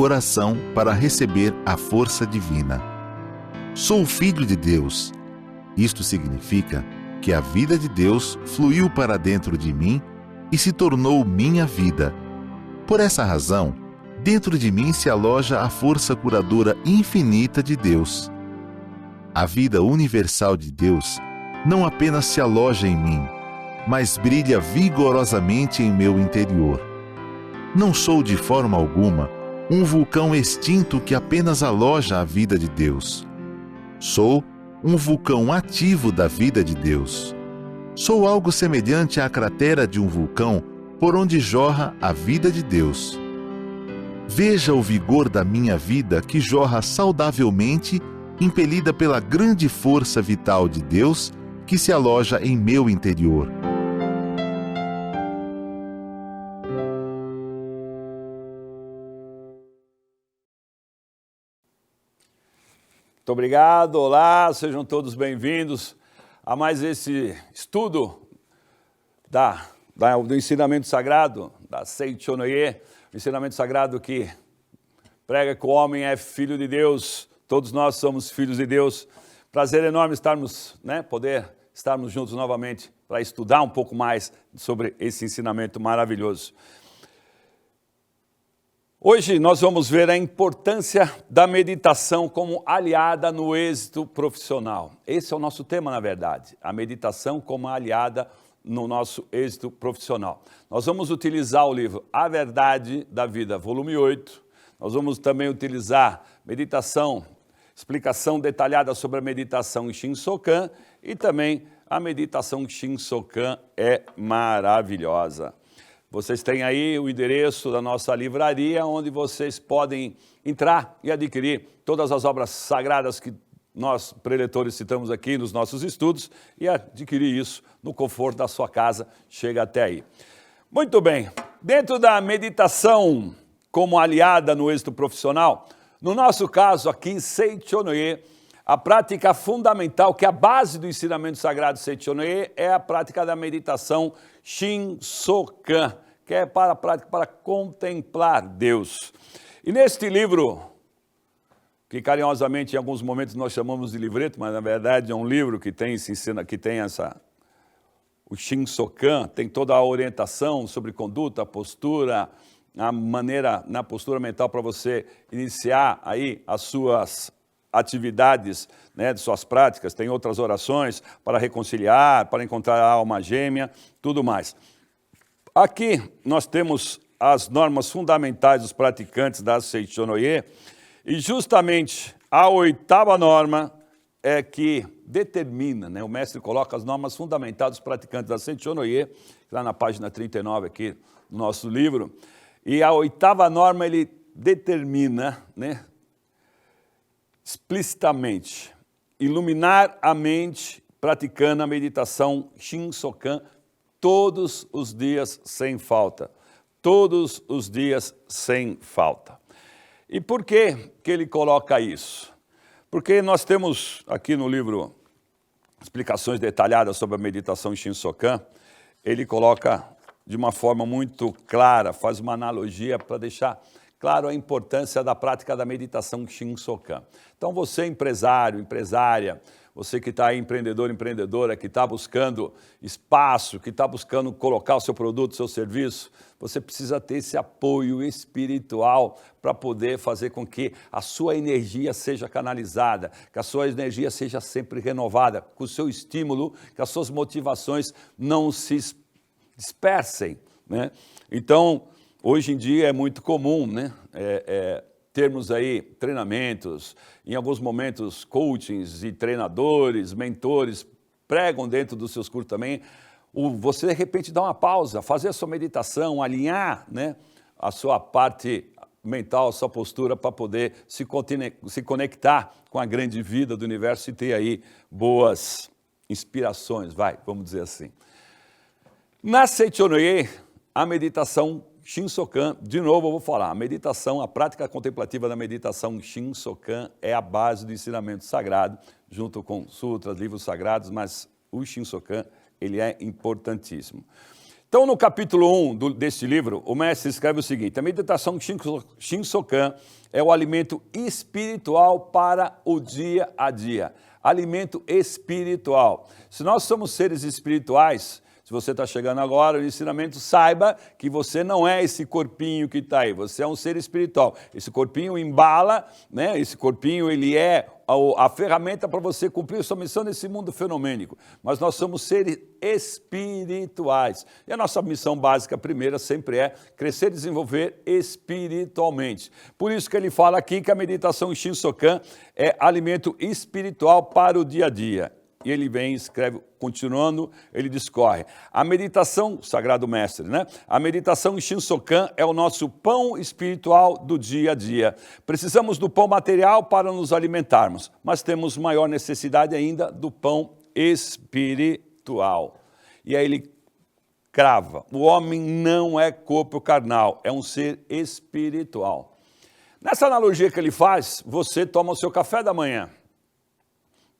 oração para receber a força divina. Sou filho de Deus. Isto significa que a vida de Deus fluiu para dentro de mim e se tornou minha vida. Por essa razão, dentro de mim se aloja a força curadora infinita de Deus. A vida universal de Deus não apenas se aloja em mim, mas brilha vigorosamente em meu interior. Não sou de forma alguma um vulcão extinto que apenas aloja a vida de Deus. Sou um vulcão ativo da vida de Deus. Sou algo semelhante à cratera de um vulcão por onde jorra a vida de Deus. Veja o vigor da minha vida que jorra saudavelmente, impelida pela grande força vital de Deus que se aloja em meu interior. Muito obrigado, olá, sejam todos bem-vindos a mais esse estudo do ensinamento sagrado, da Seichonoye, o ensinamento sagrado que prega que o homem é filho de Deus, todos nós somos filhos de Deus. Prazer enorme poder estarmos juntos novamente para estudar um pouco mais sobre esse ensinamento maravilhoso. Hoje nós vamos ver a importância da meditação como aliada no êxito profissional. Esse é o nosso tema, na verdade, a meditação como aliada no nosso êxito profissional. Nós vamos utilizar o livro A Verdade da Vida, volume 8. Nós vamos também utilizar meditação, explicação detalhada sobre a meditação Shinsokan e também a meditação Shinsokan é maravilhosa. Vocês têm aí o endereço da nossa livraria, onde vocês podem entrar e adquirir todas as obras sagradas que nós, preletores, citamos aqui nos nossos estudos e adquirir isso no conforto da sua casa, chega até aí. Muito bem, dentro da meditação como aliada no êxito profissional, no nosso caso aqui em Seichonoye, a prática fundamental, que é a base do ensinamento sagrado Seichonoye, é a prática da meditação Shinsokan, que é para a prática para contemplar Deus. E neste livro, que carinhosamente em alguns momentos nós chamamos de livreto, mas na verdade é um livro que tem o Shinsokan, tem toda a orientação sobre conduta, postura, a maneira, na postura mental para você iniciar aí as suas atividades, de suas práticas, tem outras orações para reconciliar, para encontrar a alma gêmea, tudo mais. Aqui nós temos as normas fundamentais dos praticantes da Seichonoye e justamente a 8ª norma é que determina, o mestre coloca as normas fundamentais dos praticantes da Seichonoye, lá na página 39 aqui do nosso livro, e a 8ª norma ele determina, explicitamente, iluminar a mente praticando a meditação Shinsokan todos os dias sem falta. Todos os dias sem falta. E por que ele coloca isso? Porque nós temos aqui no livro explicações detalhadas sobre a meditação Shinsokan, ele coloca de uma forma muito clara, faz uma analogia para deixar claro a importância da prática da meditação Shinsokan. Então você empresário, empresária, você que está aí empreendedor, empreendedora, que está buscando espaço, que está buscando colocar o seu produto, o seu serviço, você precisa ter esse apoio espiritual para poder fazer com que a sua energia seja canalizada, que a sua energia seja sempre renovada, com o seu estímulo, que as suas motivações não se dispersem, Então, hoje em dia é muito comum, termos aí treinamentos, em alguns momentos coachings e treinadores, mentores, pregam dentro dos seus cursos também, você de repente dá uma pausa, fazer a sua meditação, alinhar a sua parte mental, a sua postura para poder se conectar com a grande vida do universo e ter aí boas inspirações, vamos dizer assim. Na Seichonoye, a meditação Shinsokan, de novo eu vou falar, a prática contemplativa da meditação Shinsokan é a base do ensinamento sagrado, junto com sutras, livros sagrados, mas o Shinsokan, ele é importantíssimo. Então, no capítulo 1 deste livro, o mestre escreve o seguinte: a meditação Shinsokan é o alimento espiritual para o dia a dia. Alimento espiritual. Se nós somos seres espirituais, se você está chegando agora no ensinamento, saiba que você não é esse corpinho que está aí, você é um ser espiritual. Esse corpinho embala, né? Esse corpinho ele é a ferramenta para você cumprir a sua missão nesse mundo fenomênico. Mas nós somos seres espirituais. E a nossa missão básica primeira sempre é crescer e desenvolver espiritualmente. Por isso que ele fala aqui que a meditação Shinsokan é alimento espiritual para o dia a dia. E ele vem, escreve, continuando, ele discorre. A meditação, Sagrado Mestre, né? A meditação Shinsokan é o nosso pão espiritual do dia a dia. Precisamos do pão material para nos alimentarmos, mas temos maior necessidade ainda do pão espiritual. E aí ele crava, o homem não é corpo carnal, é um ser espiritual. Nessa analogia que ele faz, você toma o seu café da manhã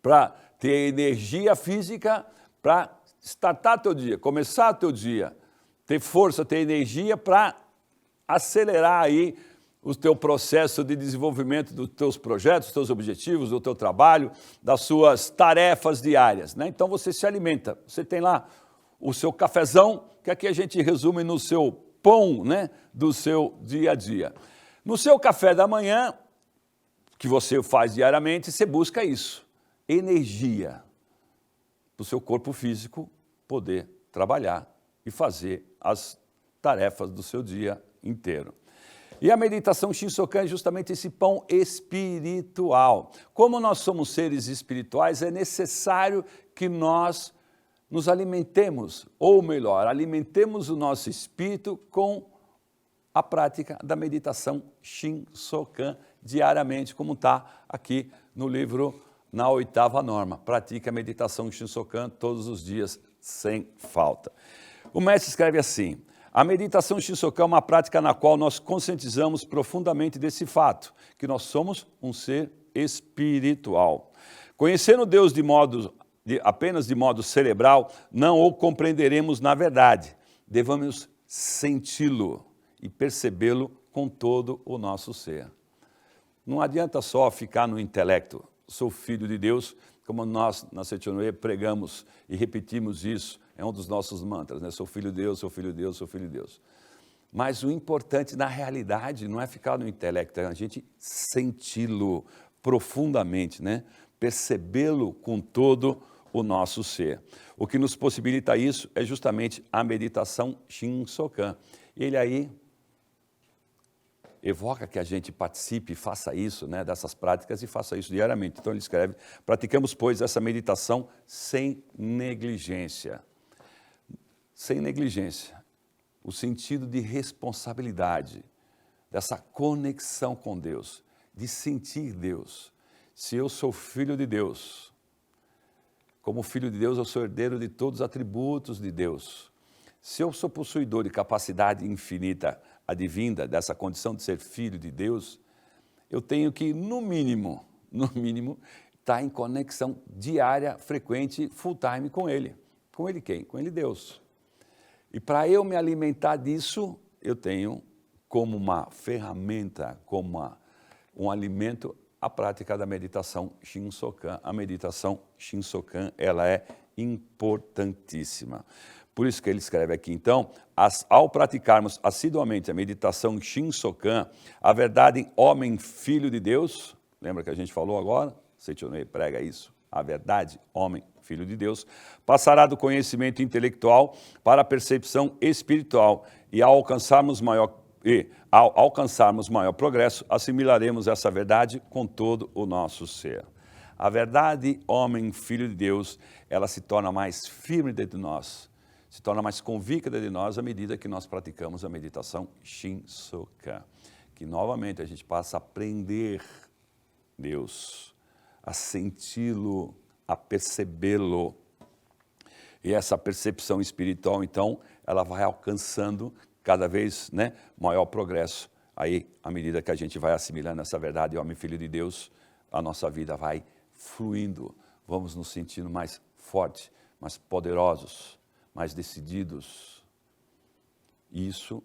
para ter energia física para startar teu dia, começar teu dia, ter força, ter energia para acelerar aí o teu processo de desenvolvimento dos teus projetos, dos teus objetivos, do teu trabalho, das suas tarefas diárias, né? Então você se alimenta, você tem lá o seu cafezão, que aqui a gente resume no seu pão, né, do seu dia a dia. No seu café da manhã, que você faz diariamente, você busca isso. Energia para o seu corpo físico poder trabalhar e fazer as tarefas do seu dia inteiro. E a meditação Shinsokan é justamente esse pão espiritual. Como nós somos seres espirituais, é necessário que nós nos alimentemos, ou melhor, alimentemos o nosso espírito com a prática da meditação Shinsokan diariamente, como está aqui no livro. Na 8ª norma, pratique a meditação Shinsokan todos os dias, sem falta. O mestre escreve assim: a meditação Shinsokan é uma prática na qual nós conscientizamos profundamente desse fato, que nós somos um ser espiritual. Conhecendo Deus apenas de modo cerebral, não o compreenderemos na verdade. Devemos senti-lo e percebê-lo com todo o nosso ser. Não adianta só ficar no intelecto. Sou filho de Deus, como nós na Setionoye pregamos e repetimos isso, é um dos nossos mantras, né? Sou filho de Deus, sou filho de Deus, sou filho de Deus. Mas o importante na realidade não é ficar no intelecto, é a gente senti-lo profundamente, né? Percebê-lo com todo o nosso ser. O que nos possibilita isso é justamente a meditação Shinsokan. Ele aí evoca que a gente participe e faça isso, né, dessas práticas e faça isso diariamente. Então ele escreve: praticamos, pois, essa meditação sem negligência. Sem negligência. O sentido de responsabilidade, dessa conexão com Deus, de sentir Deus. Se eu sou filho de Deus, como filho de Deus eu sou herdeiro de todos os atributos de Deus. Se eu sou possuidor de capacidade infinita advinda dessa condição de ser filho de Deus, eu tenho que, no mínimo, estar em conexão diária, frequente, full time com Ele. Com Ele quem? Com Ele Deus. E para eu me alimentar disso, eu tenho como uma ferramenta, como um alimento, a prática da meditação Shinsokan. A meditação Shinsokan, ela é importantíssima. Por isso que ele escreve aqui, então, ao praticarmos assiduamente a meditação Shinsokan, a verdade homem, filho de Deus, lembra que a gente falou agora? Setionoye prega isso, a verdade homem, filho de Deus, passará do conhecimento intelectual para a percepção espiritual e ao alcançarmos maior progresso, assimilaremos essa verdade com todo o nosso ser. A verdade homem, filho de Deus, ela se torna mais firme dentro de nós, se torna mais convicta de nós à medida que nós praticamos a meditação Shinsokan. Que novamente a gente passa a aprender Deus, a senti-lo, a percebê-lo. E essa percepção espiritual, então, ela vai alcançando cada vez, né, maior progresso. Aí, à medida que a gente vai assimilando essa verdade, homem filho de Deus, a nossa vida vai fluindo. Vamos nos sentindo mais fortes, mais poderosos, mais decididos, Isso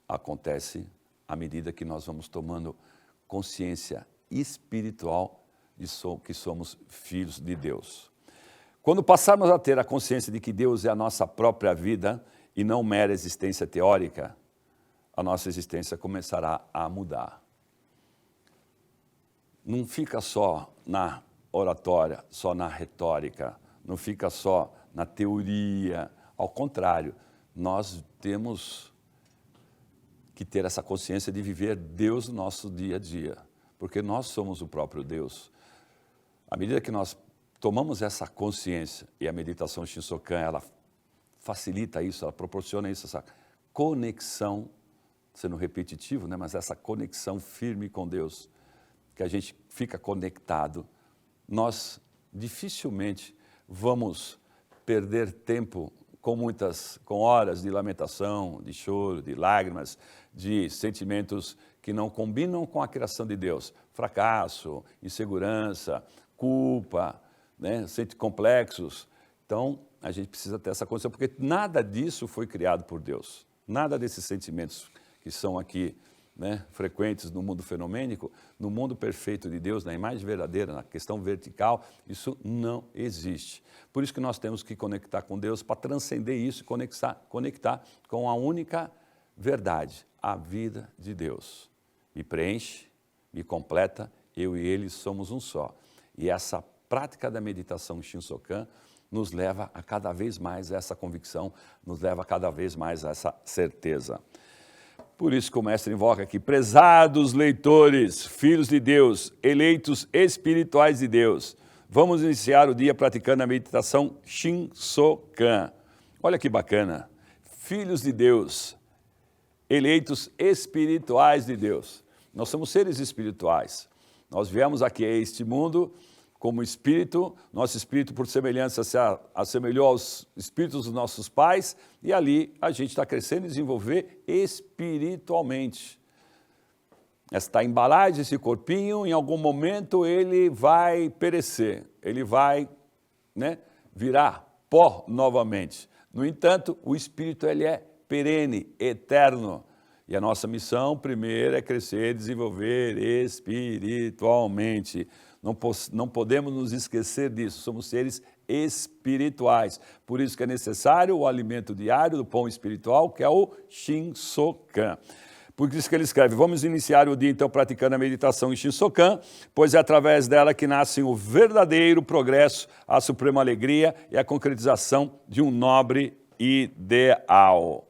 acontece à medida que nós vamos tomando consciência espiritual de que somos filhos de Deus. Quando passarmos a ter a consciência de que Deus é a nossa própria vida e não mera existência teórica, a nossa existência começará a mudar. Não fica só na oratória, só na retórica, não fica só na teoria. Ao contrário, nós temos que ter essa consciência de viver Deus no nosso dia a dia, porque nós somos o próprio Deus. À medida que nós tomamos essa consciência, e a meditação Shinsokan, ela facilita isso, ela proporciona isso, essa conexão, sendo repetitivo, né, mas essa conexão firme com Deus, que a gente fica conectado, nós dificilmente vamos perder tempo com horas de lamentação, de choro, de lágrimas, de sentimentos que não combinam com a criação de Deus. Fracasso, insegurança, culpa, né, sentimentos complexos. Então, a gente precisa ter essa consciência, porque nada disso foi criado por Deus. Nada desses sentimentos que são aqui, né, frequentes no mundo fenomênico, no mundo perfeito de Deus, na imagem verdadeira, na questão vertical, isso não existe. Por isso que nós temos que conectar com Deus para transcender isso e conectar com a única verdade, a vida de Deus. Me preenche, me completa, eu e Ele somos um só. E essa prática da meditação Shinsokan nos leva a cada vez mais a essa convicção, nos leva a cada vez mais a essa certeza. Por isso que o mestre invoca aqui, prezados leitores, filhos de Deus, eleitos espirituais de Deus, vamos iniciar o dia praticando a meditação Shinsokan. Olha que bacana, filhos de Deus, eleitos espirituais de Deus. Nós somos seres espirituais, nós viemos aqui a este mundo como espírito, nosso espírito por semelhança se assemelhou aos espíritos dos nossos pais, e ali a gente está crescendo e desenvolver espiritualmente. Esta embalagem, esse corpinho, em algum momento ele vai perecer, ele vai, né, virar pó novamente. No entanto, o espírito ele é perene, eterno. E a nossa missão primeiro é crescer e desenvolver espiritualmente. Não podemos nos esquecer disso, somos seres espirituais. Por isso que é necessário o alimento diário do pão espiritual, que é o Shinsokan. Por isso que ele escreve, vamos iniciar o dia então praticando a meditação em Shinsokan, pois é através dela que nasce o verdadeiro progresso, a suprema alegria e a concretização de um nobre ideal.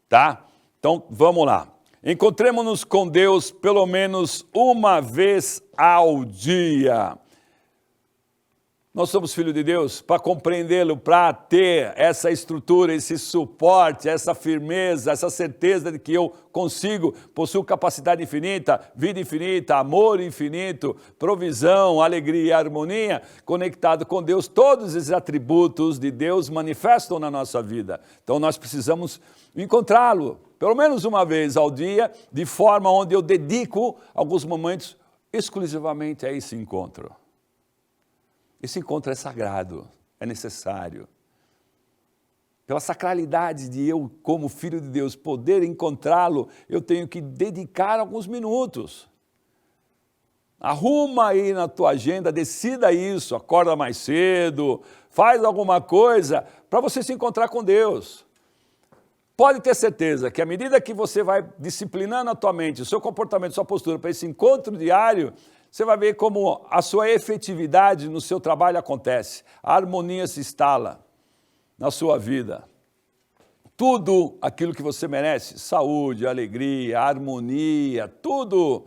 Tá? Então, vamos lá. Encontremos-nos com Deus pelo menos uma vez ao dia. Nós somos filhos de Deus para compreendê-lo, para ter essa estrutura, esse suporte, essa firmeza, essa certeza de que eu consigo, possuo capacidade infinita, vida infinita, amor infinito, provisão, alegria e harmonia, conectado com Deus. Todos esses atributos de Deus manifestam na nossa vida. Então nós precisamos encontrá-lo, pelo menos uma vez ao dia, de forma onde eu dedico alguns momentos exclusivamente a esse encontro. Esse encontro é sagrado, é necessário. Pela sacralidade de eu, como filho de Deus, poder encontrá-lo, eu tenho que dedicar alguns minutos. Arruma aí na tua agenda, decida isso, acorda mais cedo, faz alguma coisa para você se encontrar com Deus. Pode ter certeza que à medida que você vai disciplinando a tua mente, o seu comportamento, sua postura para esse encontro diário, você vai ver como a sua efetividade no seu trabalho acontece. A harmonia se instala na sua vida. Tudo aquilo que você merece, saúde, alegria, harmonia, tudo,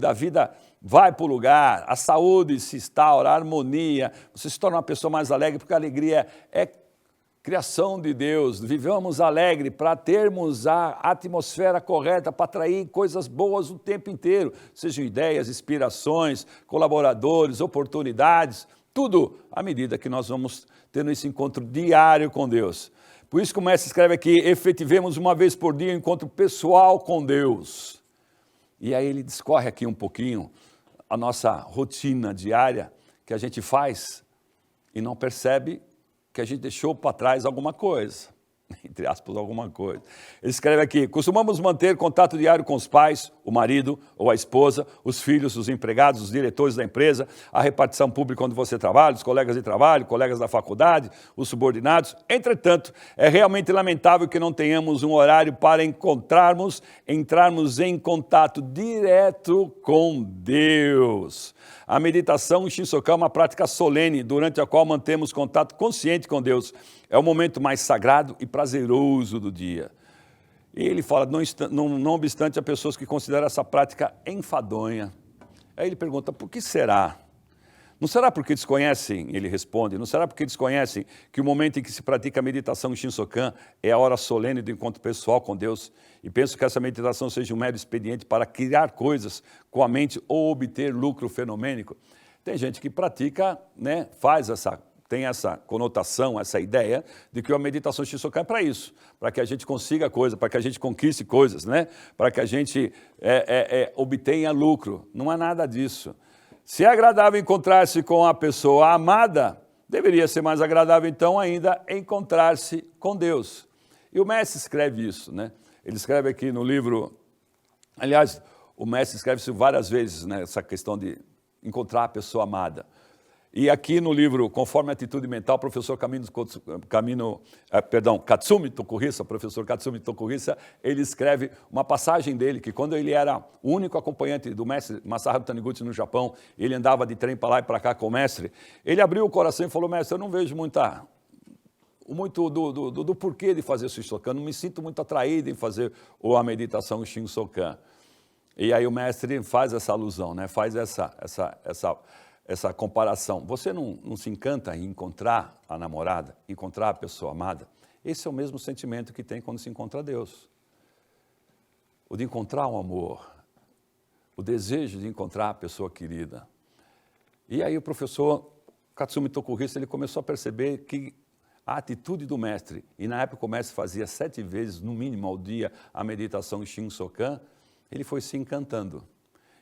a vida vai para o lugar, a saúde se instaura, a harmonia, você se torna uma pessoa mais alegre, porque a alegria é criação de Deus. Vivamos alegre para termos a atmosfera correta, para atrair coisas boas o tempo inteiro, sejam ideias, inspirações, colaboradores, oportunidades, tudo à medida que nós vamos tendo esse encontro diário com Deus. Por isso que o mestre escreve aqui, efetivemos uma vez por dia um encontro pessoal com Deus. E aí ele discorre aqui um pouquinho a nossa rotina diária que a gente faz e não percebe que que a gente deixou para trás alguma coisa. Entre aspas, alguma coisa. Ele escreve aqui: costumamos manter contato diário com os pais, o marido ou a esposa, os filhos, os empregados, os diretores da empresa, a repartição pública onde você trabalha, os colegas de trabalho, colegas da faculdade, os subordinados. Entretanto, é realmente lamentável que não tenhamos um horário para entrarmos em contato direto com Deus. A meditação Shinsokan é uma prática solene, durante a qual mantemos contato consciente com Deus. É o momento mais sagrado e prazeroso do dia. E ele fala, não obstante, há pessoas que consideram essa prática enfadonha. Aí ele pergunta, por que será? Não será porque desconhecem, ele responde, não será porque desconhecem que o momento em que se pratica a meditação Shinsokan é a hora solene do encontro pessoal com Deus? E penso que essa meditação seja um mero expediente para criar coisas com a mente ou obter lucro fenomênico. Tem gente que pratica, né, tem essa conotação, essa ideia de que a meditação Shinsokan é para isso, para que a gente consiga coisas, para que a gente conquiste coisas, né? Para que a gente obtenha lucro. Não há nada disso. Se é agradável encontrar-se com a pessoa amada, deveria ser mais agradável então ainda encontrar-se com Deus. E o mestre escreve isso, né? Ele escreve aqui no livro, aliás, o mestre escreve isso várias vezes, né? Essa questão de encontrar a pessoa amada. E aqui no livro Conforme a Atitude Mental, o professor Katsumi Tokuhisa, ele escreve uma passagem dele, que quando ele era o único acompanhante do mestre Masaharu Taniguchi no Japão, ele andava de trem para lá e para cá com o mestre, ele abriu o coração e falou, mestre, eu não vejo muito do porquê de fazer Shinsokan, não me sinto muito atraído em fazer a meditação Shinsokan. E aí o mestre faz essa alusão, né? Faz essa comparação. Você não se encanta em encontrar a namorada, encontrar a pessoa amada? Esse é o mesmo sentimento que tem quando se encontra Deus. O de encontrar um amor, o desejo de encontrar a pessoa querida. E aí o professor Katsumi Tokuhisa, ele começou a perceber que a atitude do mestre, e na época o mestre fazia 7 vezes, no mínimo ao dia, a meditação Shinsokan, ele foi se encantando.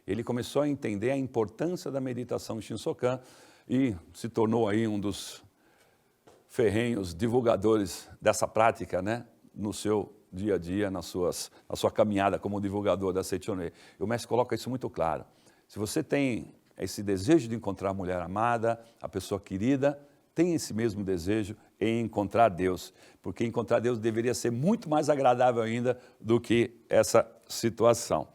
Ele começou a entender a importância da meditação Shinsokan e se tornou aí um dos ferrenhos divulgadores dessa prática, né, no seu dia a dia, na sua caminhada como divulgador da Seichonei. E o mestre coloca isso muito claro. Se você tem esse desejo de encontrar a mulher amada, a pessoa querida, tem esse mesmo desejo em encontrar Deus, porque encontrar Deus deveria ser muito mais agradável ainda do que essa situação.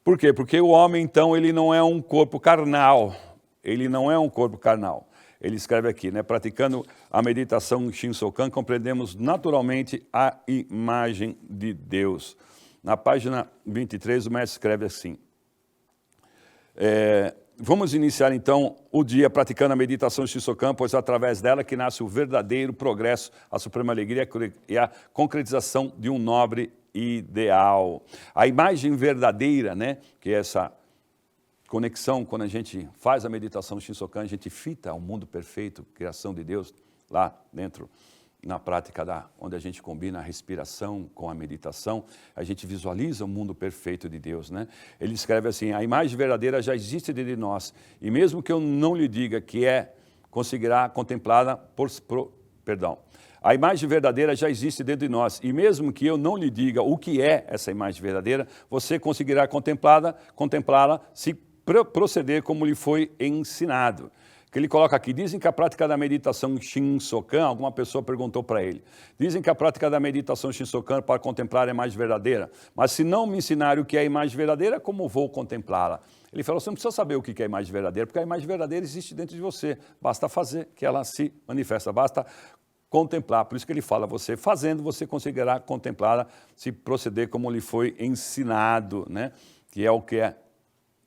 Por quê? Porque o homem, então, ele não é um corpo carnal. Ele não é um corpo carnal. Ele escreve aqui, né? Praticando a meditação Shinsokan, compreendemos naturalmente a imagem de Deus. Na página 23, o mestre escreve assim. Vamos iniciar, então, o dia praticando a meditação Shinsokan, pois é através dela que nasce o verdadeiro progresso, a suprema alegria e a concretização de um nobre ideal. A imagem verdadeira, né, que é essa conexão, quando a gente faz a meditação Shinsokan, a gente fita o mundo perfeito, criação de Deus, lá dentro, na prática onde a gente combina a respiração com a meditação, a gente visualiza o mundo perfeito de Deus, né? Ele escreve assim, a imagem verdadeira já existe dentro de nós, e mesmo que eu não lhe diga que conseguirá contemplá-la a imagem verdadeira já existe dentro de nós, e mesmo que eu não lhe diga o que é essa imagem verdadeira, você conseguirá contemplá-la se proceder como lhe foi ensinado. Que ele coloca aqui, dizem que a prática da meditação Shinsokan, alguma pessoa perguntou para ele, dizem que a prática da meditação Shinsokan para contemplar a imagem verdadeira, mas se não me ensinarem o que é a imagem verdadeira, como vou contemplá-la? Ele falou, você não precisa saber o que é a imagem verdadeira, porque a imagem verdadeira existe dentro de você, basta fazer que ela se manifesta, basta contemplar, por isso que ele fala, você fazendo, você conseguirá contemplá-la se proceder como lhe foi ensinado, né? Que é o que é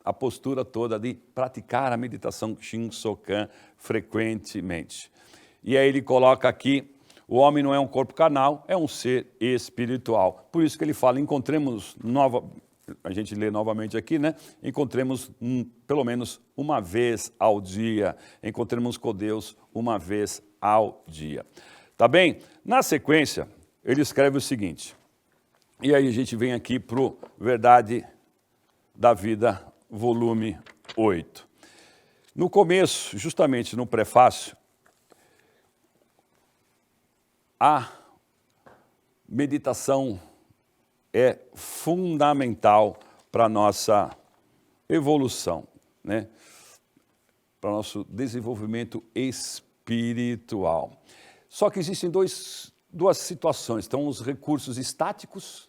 a postura toda de praticar a meditação Shinsokan frequentemente. E aí ele coloca aqui, o homem não é um corpo carnal, é um ser espiritual. Por isso que ele fala, a gente lê novamente aqui, né? Encontremos pelo menos uma vez ao dia, encontremos com Deus uma vez ao dia. Tá bem? Na sequência, ele escreve o seguinte, e aí a gente vem aqui para o Verdade da Vida, volume 8. No começo, justamente no prefácio, a meditação é fundamental para a nossa evolução, né? Para o nosso desenvolvimento espiritual. Só que existem duas situações, então os recursos estáticos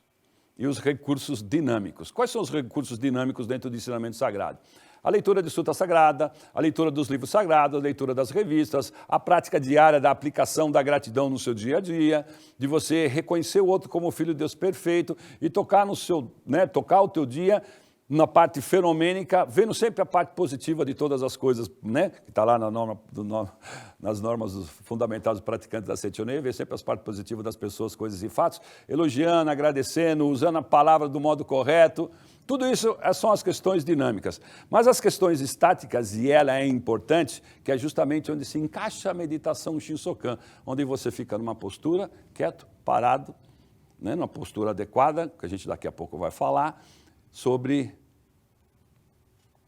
e os recursos dinâmicos. Quais são os recursos dinâmicos dentro do ensinamento sagrado? A leitura de Sutra Sagrada, a leitura dos livros sagrados, a leitura das revistas, a prática diária da aplicação da gratidão no seu dia a dia, de você reconhecer o outro como filho de Deus perfeito e tocar tocar o teu dia na parte fenomênica, vendo sempre a parte positiva de todas as coisas, né? Que está lá nas normas fundamentais dos praticantes da Setionei, ver sempre as partes positivas das pessoas, coisas e fatos, elogiando, agradecendo, usando a palavra do modo correto. Tudo isso são as questões dinâmicas. Mas as questões estáticas, e ela é importante, que é justamente onde se encaixa a meditação Shinsokan, onde você fica numa postura, quieto, parado, né? Numa postura adequada, que a gente daqui a pouco vai falar, sobre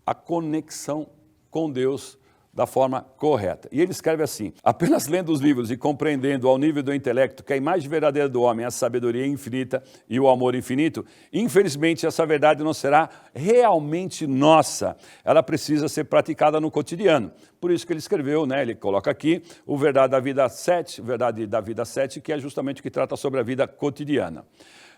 a conexão com Deus da forma correta. E ele escreve assim: apenas lendo os livros e compreendendo ao nível do intelecto que a imagem verdadeira do homem é a sabedoria infinita e o amor infinito, infelizmente essa verdade não será realmente nossa. Ela precisa ser praticada no cotidiano. Por isso que ele escreveu, né? Ele coloca aqui o Verdade da Vida 7, Verdade da Vida 7, que é justamente o que trata sobre a vida cotidiana.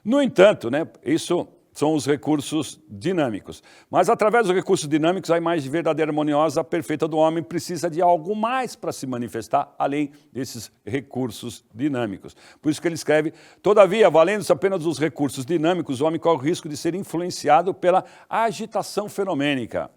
No entanto, né, isso são os recursos dinâmicos. Mas através dos recursos dinâmicos, a imagem verdadeira, harmoniosa, perfeita do homem precisa de algo mais para se manifestar, além desses recursos dinâmicos. Por isso que ele escreve: todavia, valendo-se apenas dos recursos dinâmicos, o homem corre o risco de ser influenciado pela agitação fenomênica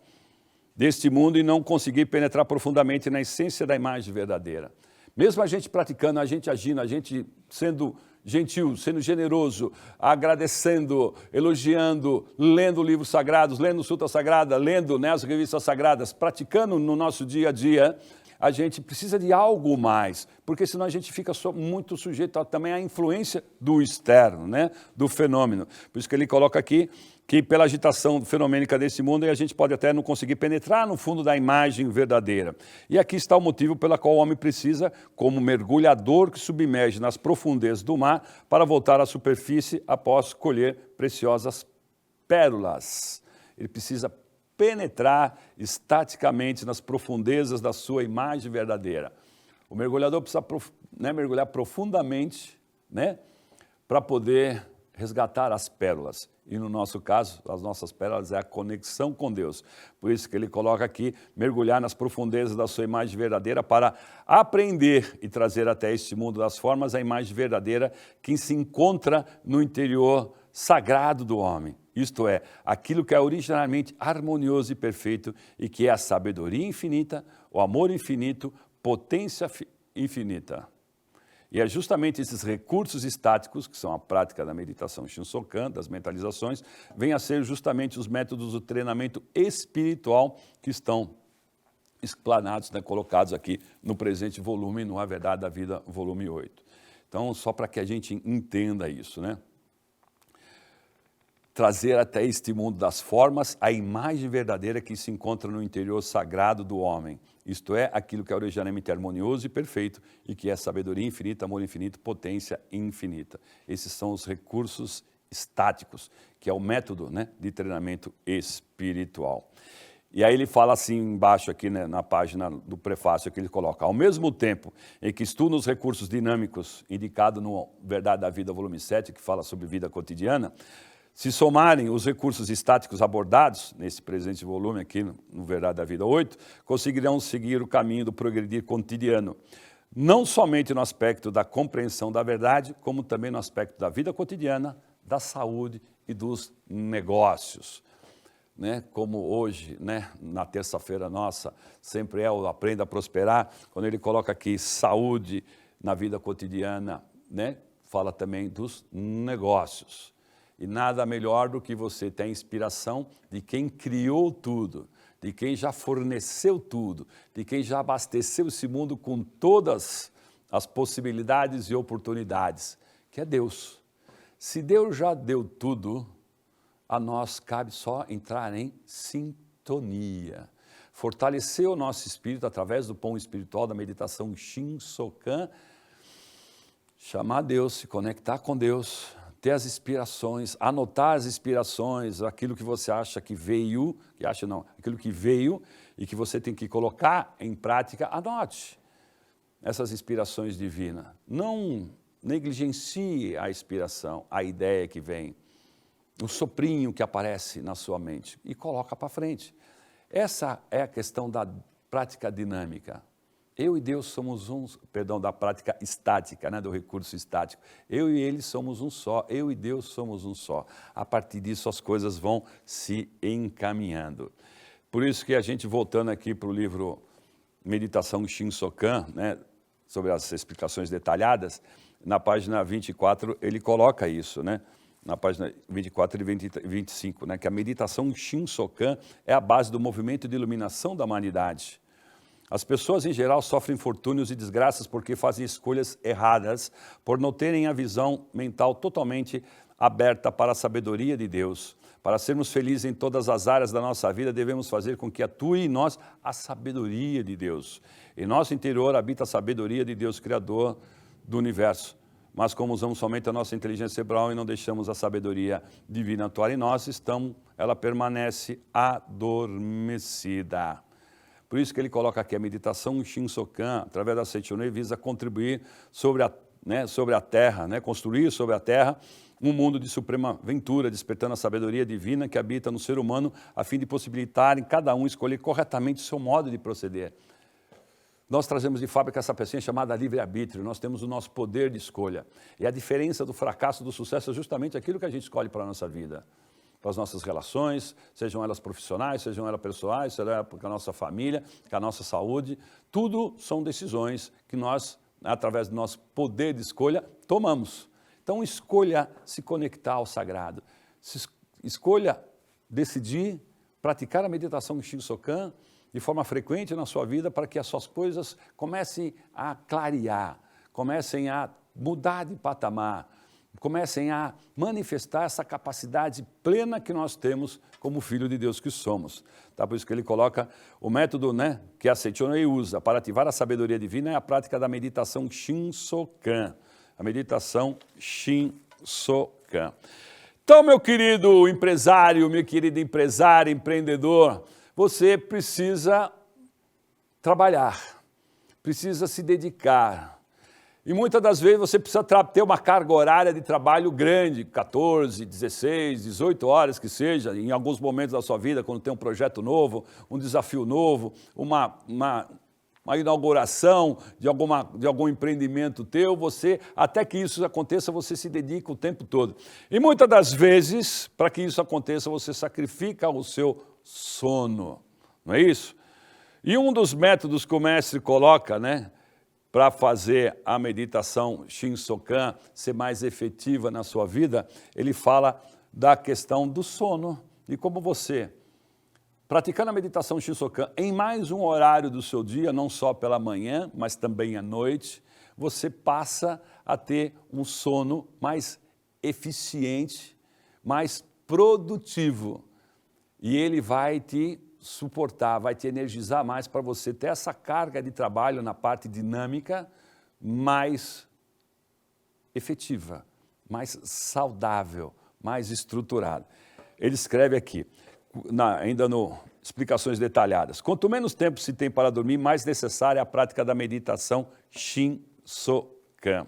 deste mundo e não conseguir penetrar profundamente na essência da imagem verdadeira. Mesmo a gente praticando, a gente agindo, a gente sendo gentil, sendo generoso, agradecendo, elogiando, lendo livros sagrados, lendo Sutra Sagrada, lendo, né, as revistas sagradas, praticando no nosso dia a dia, a gente precisa de algo mais, porque senão a gente fica muito sujeito também à influência do externo, né, do fenômeno. Por isso que ele coloca aqui que pela agitação fenomênica desse mundo a gente pode até não conseguir penetrar no fundo da imagem verdadeira. E aqui está o motivo pelo qual o homem precisa, como mergulhador que submerge nas profundezas do mar, para voltar à superfície após colher preciosas pérolas. Ele precisa penetrar estaticamente nas profundezas da sua imagem verdadeira. O mergulhador precisa mergulhar profundamente, né, para poder resgatar as pérolas. E no nosso caso, as nossas pérolas é a conexão com Deus. Por isso que ele coloca aqui, mergulhar nas profundezas da sua imagem verdadeira para aprender e trazer até este mundo das formas a imagem verdadeira que se encontra no interior sagrado do homem. Isto é, aquilo que é originalmente harmonioso e perfeito e que é a sabedoria infinita, o amor infinito, potência infinita. E é justamente esses recursos estáticos, que são a prática da meditação Shinsokan, das mentalizações, vêm a ser justamente os métodos do treinamento espiritual que estão explanados, né, colocados aqui no presente volume, no A Verdade da Vida, volume 8. Então, só para que a gente entenda isso, né? Trazer até este mundo das formas a imagem verdadeira que se encontra no interior sagrado do homem. Isto é, aquilo que é originalmente harmonioso e perfeito e que é sabedoria infinita, amor infinito, potência infinita. Esses são os recursos estáticos, que é o método, né, de treinamento espiritual. E aí ele fala assim embaixo aqui, né, na página do prefácio que ele coloca: ao mesmo tempo em que estuda os recursos dinâmicos indicado no Verdade da Vida, volume 7, que fala sobre vida cotidiana, se somarem os recursos estáticos abordados nesse presente volume aqui, no Verdade da Vida 8, conseguirão seguir o caminho do progredir cotidiano, não somente no aspecto da compreensão da verdade, como também no aspecto da vida cotidiana, da saúde e dos negócios. Né? Como hoje, né, na terça-feira nossa, sempre é o Aprenda a Prosperar, quando ele coloca aqui saúde na vida cotidiana, né, fala também dos negócios. E nada melhor do que você ter a inspiração de quem criou tudo, de quem já forneceu tudo, de quem já abasteceu esse mundo com todas as possibilidades e oportunidades, que é Deus. Se Deus já deu tudo, a nós cabe só entrar em sintonia. Fortalecer o nosso espírito através do pão espiritual da meditação Shinsokan, chamar Deus, se conectar com Deus, ter as inspirações, anotar as inspirações, aquilo que você acha que veio, aquilo que veio e que você tem que colocar em prática, anote essas inspirações divinas. Não negligencie a inspiração, a ideia que vem, o soprinho que aparece na sua mente e coloca para frente. Essa é a questão da prática dinâmica. Eu e Deus somos da prática estática, do recurso estático. Eu e Ele somos um só, eu e Deus somos um só. A partir disso as coisas vão se encaminhando. Por isso que a gente, voltando aqui para o livro Meditação Shinsokan, sobre as explicações detalhadas, na página 24 ele coloca isso, na página 24 e 25, que a meditação Shinsokan é a base do movimento de iluminação da humanidade. As pessoas, em geral, sofrem infortúnios e desgraças porque fazem escolhas erradas, por não terem a visão mental totalmente aberta para a sabedoria de Deus. Para sermos felizes em todas as áreas da nossa vida, devemos fazer com que atue em nós a sabedoria de Deus. Em nosso interior habita a sabedoria de Deus, Criador do universo. Mas como usamos somente a nossa inteligência cerebral e não deixamos a sabedoria divina atuar em nós, ela permanece adormecida. Por isso que ele coloca aqui a meditação Shinsokan, através da Seichonei, visa contribuir sobre a terra, construir sobre a terra um mundo de suprema ventura, despertando a sabedoria divina que habita no ser humano, a fim de possibilitar em cada um escolher corretamente o seu modo de proceder. Nós trazemos de fábrica essa pecinha chamada livre-arbítrio, nós temos o nosso poder de escolha. E a diferença do fracasso e do sucesso é justamente aquilo que a gente escolhe para a nossa vida. Para as nossas relações, sejam elas profissionais, sejam elas pessoais, sejam elas com a nossa família, com a nossa saúde. Tudo são decisões que nós, através do nosso poder de escolha, tomamos. Então, escolha se conectar ao sagrado. Escolha decidir praticar a meditação Shinsokan de forma frequente na sua vida para que as suas coisas comecem a clarear, comecem a mudar de patamar, comecem a manifestar essa capacidade plena que nós temos como filho de Deus que somos. Por isso que ele coloca o método que a Seichonei usa para ativar a sabedoria divina é a prática da meditação Shinsokan. A meditação Shinsokan. Então, meu querido empresário, minha querida empresária, empreendedor, você precisa trabalhar, precisa se dedicar. E muitas das vezes você precisa ter uma carga horária de trabalho grande, 14, 16, 18 horas que seja, em alguns momentos da sua vida, quando tem um projeto novo, um desafio novo, uma inauguração de algum empreendimento teu, até que isso aconteça, você se dedica o tempo todo. E muitas das vezes, para que isso aconteça, você sacrifica o seu sono, não é isso? E um dos métodos que o mestre coloca, para fazer a meditação Shinsokan ser mais efetiva na sua vida, ele fala da questão do sono, e como você, praticando a meditação Shinsokan em mais um horário do seu dia, não só pela manhã, mas também à noite, você passa a ter um sono mais eficiente, mais produtivo, e ele vai te suportar, vai te energizar mais para você ter essa carga de trabalho na parte dinâmica mais efetiva, mais saudável, mais estruturada. Ele escreve aqui, ainda no explicações detalhadas, quanto menos tempo se tem para dormir, mais necessária é a prática da meditação Shinsokan.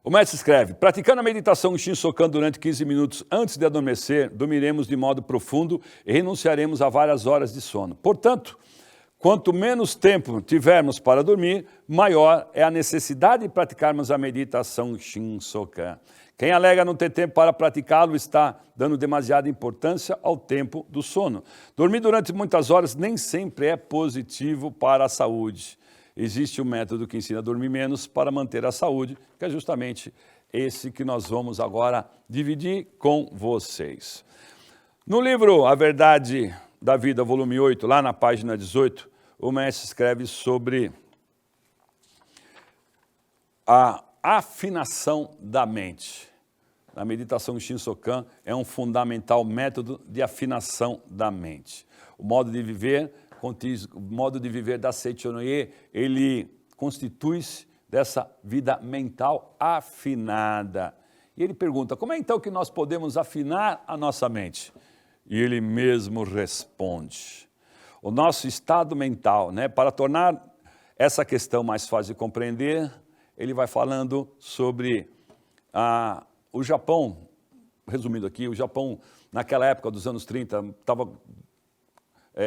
O mestre escreve, praticando a meditação Shinsokan durante 15 minutos antes de adormecer, dormiremos de modo profundo e renunciaremos a várias horas de sono. Portanto, quanto menos tempo tivermos para dormir, maior é a necessidade de praticarmos a meditação Shinsokan. Quem alega não ter tempo para praticá-lo está dando demasiada importância ao tempo do sono. Dormir durante muitas horas nem sempre é positivo para a saúde. Existe um método que ensina a dormir menos para manter a saúde, que é justamente esse que nós vamos agora dividir com vocês. No livro A Verdade da Vida, volume 8, lá na página 18, o mestre escreve sobre a afinação da mente. A meditação Shinsokan é um fundamental método de afinação da mente. O modo de viver da Seichonei, ele constitui-se dessa vida mental afinada. E ele pergunta, como é então que nós podemos afinar a nossa mente? E ele mesmo responde. O nosso estado mental, né, para tornar essa questão mais fácil de compreender, ele vai falando sobre o Japão. Resumindo aqui, o Japão, naquela época dos anos 30, estava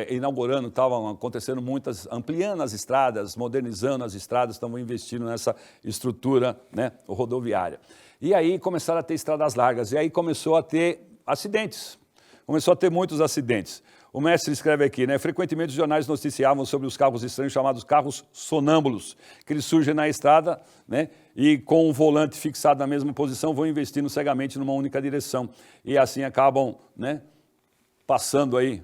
inaugurando, estavam acontecendo muitas, ampliando as estradas, modernizando as estradas, estavam investindo nessa estrutura, né, rodoviária. E aí começaram a ter estradas largas, e aí começou a ter acidentes, começou a ter muitos acidentes. O mestre escreve aqui, né, frequentemente os jornais noticiavam sobre os carros estranhos chamados carros sonâmbulos, que eles surgem na estrada, né, e com o volante fixado na mesma posição vão investindo cegamente numa única direção. E assim acabam, né, passando aí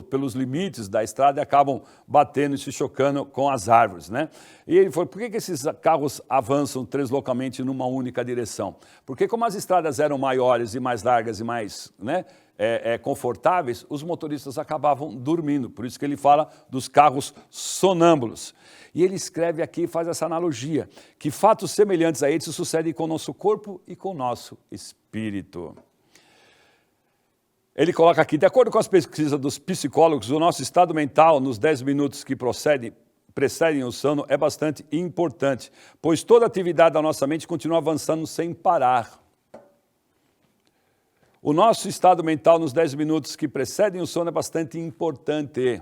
pelos limites da estrada e acabam batendo e se chocando com as árvores, né? E ele falou, por que esses carros avançam translocamente numa única direção? Porque como as estradas eram maiores e mais largas e mais, né, confortáveis, os motoristas acabavam dormindo. Por isso que ele fala dos carros sonâmbulos. E ele escreve aqui, faz essa analogia, que fatos semelhantes a esses sucedem com o nosso corpo e com o nosso espírito. Ele coloca aqui, de acordo com as pesquisas dos psicólogos, o nosso estado mental nos 10 minutos que precedem o sono é bastante importante, pois toda atividade da nossa mente continua avançando sem parar. O nosso estado mental nos 10 minutos que precedem o sono é bastante importante,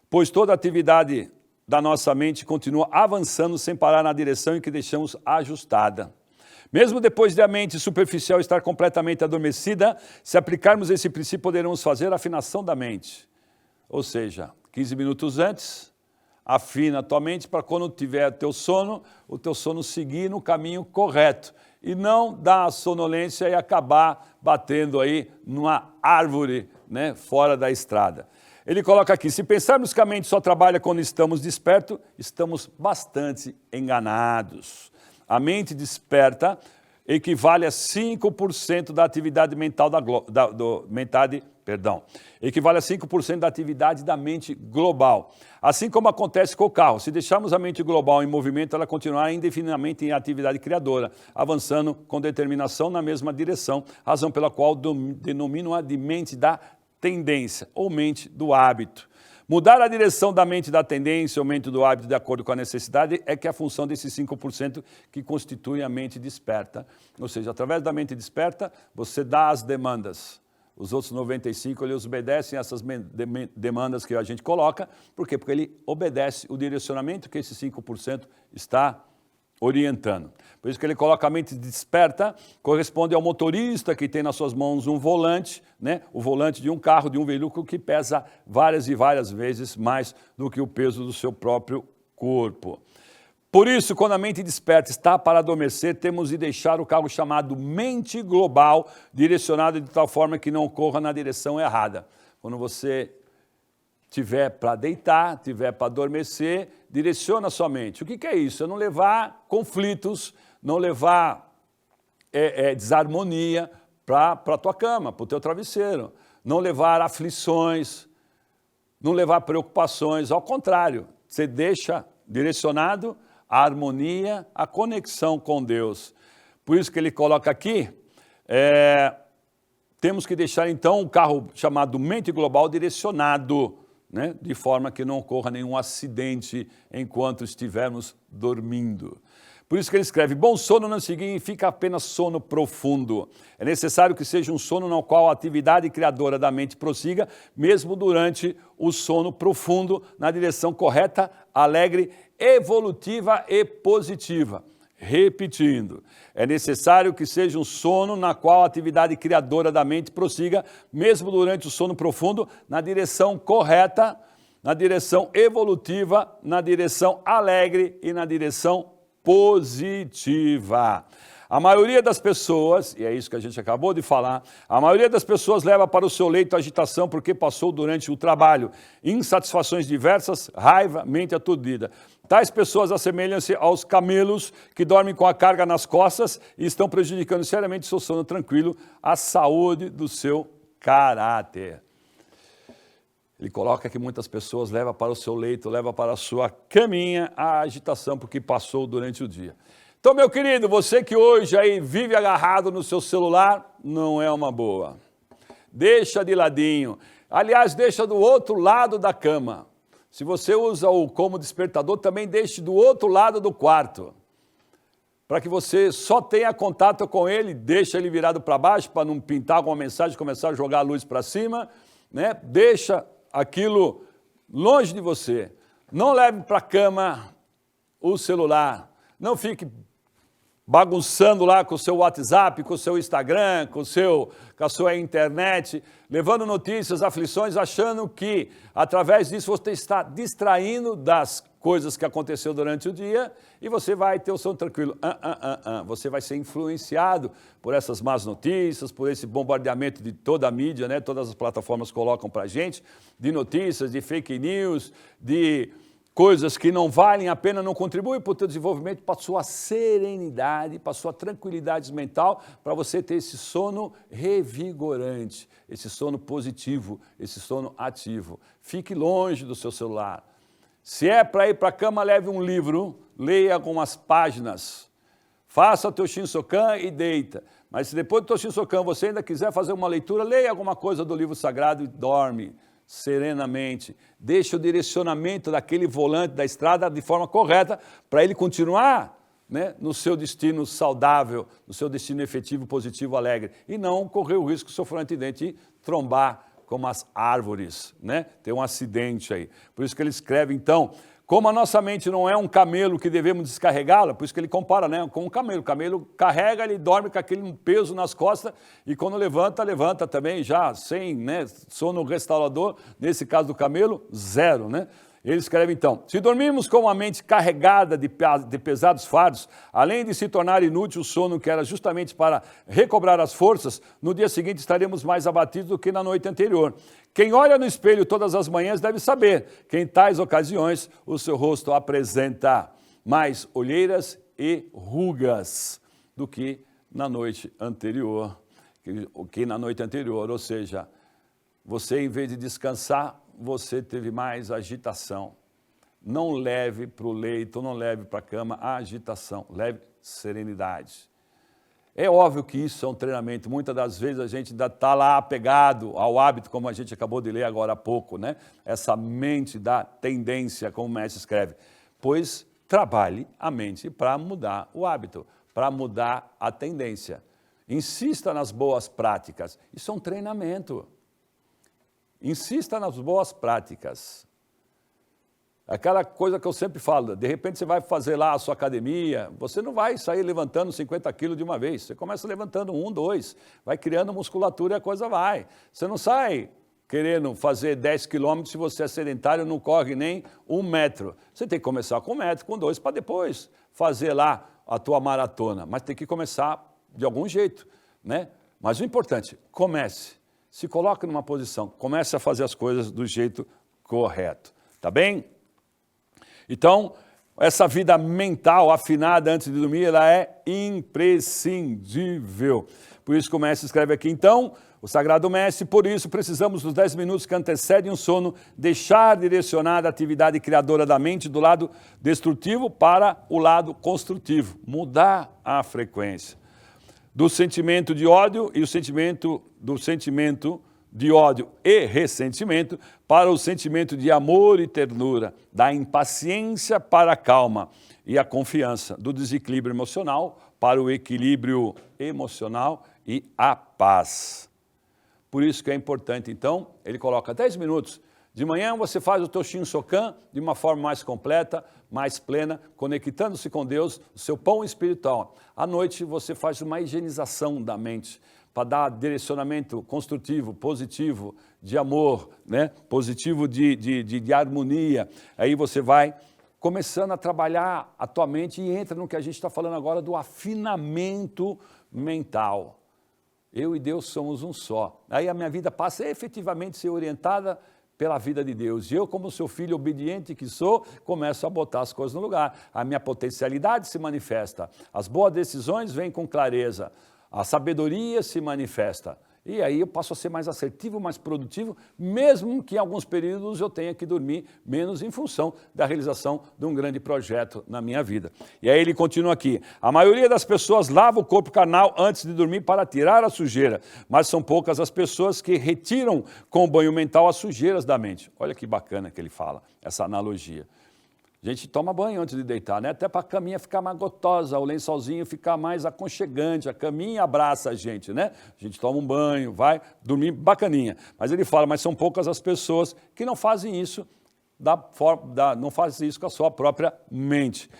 pois toda atividade da nossa mente continua avançando sem parar na direção em que deixamos ajustada. Mesmo depois de a mente superficial estar completamente adormecida, se aplicarmos esse princípio, poderemos fazer a afinação da mente. Ou seja, 15 minutos antes, afina a tua mente para quando tiver o teu sono seguir no caminho correto. E não dar a sonolência e acabar batendo aí numa árvore, né, fora da estrada. Ele coloca aqui, se pensarmos que a mente só trabalha quando estamos despertos, estamos bastante enganados. A mente desperta equivale a 5% da atividade mental equivale a 5% da atividade da mente global. Assim como acontece com o carro, se deixarmos a mente global em movimento, ela continuará indefinidamente em atividade criadora, avançando com determinação na mesma direção, razão pela qual denomino-a de mente da tendência, ou mente do hábito. Mudar a direção da mente da tendência ou mente do hábito de acordo com a necessidade é que é a função desses 5% que constitui a mente desperta. Ou seja, através da mente desperta, você dá as demandas. Os outros 95% eles obedecem essas demandas que a gente coloca. Por quê? Porque ele obedece o direcionamento que esse 5% está orientando. Por isso que ele coloca a mente desperta, corresponde ao motorista que tem nas suas mãos um volante, né? O volante de um carro, de um veículo que pesa várias e várias vezes mais do que o peso do seu próprio corpo. Por isso, quando a mente desperta está para adormecer, temos de deixar o carro chamado mente global direcionado de tal forma que não corra na direção errada. Quando você tiver para deitar, tiver para adormecer, direciona a sua mente. O que é isso? É não levar conflitos, não levar desarmonia para a tua cama, para o teu travesseiro. Não levar aflições, não levar preocupações. Ao contrário, você deixa direcionado a harmonia, a conexão com Deus. Por isso que ele coloca aqui, temos que deixar então o carro chamado mente global direcionado, né, de forma que não ocorra nenhum acidente enquanto estivermos dormindo. Por isso que ele escreve, bom sono não significa apenas sono profundo. É necessário que seja um sono no qual a atividade criadora da mente prossiga, mesmo durante o sono profundo, na direção correta, alegre, evolutiva e positiva. Repetindo, é necessário que seja um sono na qual a atividade criadora da mente prossiga, mesmo durante o sono profundo, na direção correta, na direção evolutiva, na direção alegre e na direção positiva. A maioria das pessoas, e é isso que a gente acabou de falar, a maioria das pessoas leva para o seu leito a agitação porque passou durante o trabalho, insatisfações diversas, raiva, mente aturdida. Tais pessoas assemelham-se aos camelos que dormem com a carga nas costas e estão prejudicando seriamente seu sono tranquilo, a saúde do seu caráter. Ele coloca que muitas pessoas levam para o seu leito, levam para a sua caminha a agitação porque passou durante o dia. Então, meu querido, você que hoje aí vive agarrado no seu celular, não é uma boa. Deixa de ladinho. Aliás, deixa do outro lado da cama. Se você usa o como despertador, também deixe do outro lado do quarto. Para que você só tenha contato com ele, deixa ele virado para baixo, para não pintar alguma mensagem, começar a jogar a luz para cima, né? Deixa aquilo longe de você. Não leve para a cama o celular. Não fique bagunçando lá com o seu WhatsApp, com o seu Instagram, com a sua internet, levando notícias, aflições, achando que, através disso, você está distraindo das coisas que aconteceu durante o dia e você vai ter o sono tranquilo. Você vai ser influenciado por essas más notícias, por esse bombardeamento de toda a mídia, né? Todas as plataformas colocam para a gente, de notícias, de fake news, de coisas que não valem a pena, não contribuem para o teu desenvolvimento, para a sua serenidade, para a sua tranquilidade mental, para você ter esse sono revigorante, esse sono positivo, esse sono ativo. Fique longe do seu celular. Se é para ir para a cama, leve um livro, leia algumas páginas, faça o teu Shinsokan e deita. Mas se depois do teu Shinsokan você ainda quiser fazer uma leitura, leia alguma coisa do livro sagrado e dorme serenamente. Deixa o direcionamento daquele volante da estrada de forma correta para ele continuar, né, no seu destino saudável, no seu destino efetivo, positivo, alegre. E não correr o risco de sofrer um acidente e trombar como as árvores, né? Ter um acidente aí. Por isso que ele escreve, então, como a nossa mente não é um camelo que devemos descarregá-la, por isso que ele compara, né, com um camelo. O camelo carrega, ele dorme com aquele peso nas costas e quando levanta, levanta também já sem, né, sono restaurador, nesse caso do camelo, zero, né? Ele escreve então, se dormirmos com a mente carregada de pesados fardos, além de se tornar inútil o sono que era justamente para recobrar as forças, no dia seguinte estaremos mais abatidos do que na noite anterior. Quem olha no espelho todas as manhãs deve saber que em tais ocasiões o seu rosto apresenta mais olheiras e rugas do que na noite anterior. Ou seja, você em vez de descansar, você teve mais agitação. Não leve para o leito, não leve para a cama a agitação, leve serenidade. É óbvio que isso é um treinamento, muitas das vezes a gente ainda está lá apegado ao hábito, como a gente acabou de ler agora há pouco, né? Essa mente da tendência, como o mestre escreve. Pois trabalhe a mente para mudar o hábito, para mudar a tendência. Insista nas boas práticas, isso é um treinamento. Insista nas boas práticas. Aquela coisa que eu sempre falo, de repente você vai fazer lá a sua academia, você não vai sair levantando 50 quilos de uma vez, você começa levantando 1, 2, vai criando musculatura e a coisa vai. Você não sai querendo fazer 10 quilômetros se você é sedentário, não corre nem 1 metro. Você tem que começar com 1 metro, com 2, para depois fazer lá a tua maratona. Mas tem que começar de algum jeito, né? Mas o importante, comece. Se coloque numa posição, comece a fazer as coisas do jeito correto, tá bem? Então, essa vida mental afinada antes de dormir, ela é imprescindível. Por isso que o mestre escreve aqui, então, o Sagrado Mestre, por isso precisamos dos 10 minutos que antecedem o sono, deixar direcionada a atividade criadora da mente do lado destrutivo para o lado construtivo, mudar a frequência. Do sentimento de ódio e do sentimento de ódio e ressentimento para o sentimento de amor e ternura, da impaciência para a calma e a confiança, do desequilíbrio emocional para o equilíbrio emocional e a paz. Por isso que é importante, então, ele coloca 10 minutos. De manhã você faz o teu Shinsokan de uma forma mais completa, mais plena, conectando-se com Deus, o seu pão espiritual. À noite você faz uma higienização da mente, para dar direcionamento construtivo, positivo, de amor, né? Positivo de harmonia. Aí você vai começando a trabalhar a tua mente e entra no que a gente está falando agora do afinamento mental. Eu e Deus somos um só. Aí a minha vida passa a efetivamente ser orientada pela vida de Deus. E eu, como seu filho obediente que sou, começo a botar as coisas no lugar. A minha potencialidade se manifesta. As boas decisões vêm com clareza. A sabedoria se manifesta. e aí eu passo a ser mais assertivo, mais produtivo, mesmo que em alguns períodos eu tenha que dormir menos em função da realização de um grande projeto na minha vida. E aí ele continua aqui, a maioria das pessoas lava o corpo carnal antes de dormir para tirar a sujeira, mas são poucas as pessoas que retiram com o banho mental as sujeiras da mente. Olha que bacana que ele fala, essa analogia. A gente toma banho antes de deitar, né? Até para a caminha ficar mais gostosa, o lençolzinho ficar mais aconchegante, a caminha abraça a gente, né? A gente toma um banho, vai dormir bacaninha. Mas ele fala, mas são poucas as pessoas que não fazem isso, não fazem isso com a sua própria mente.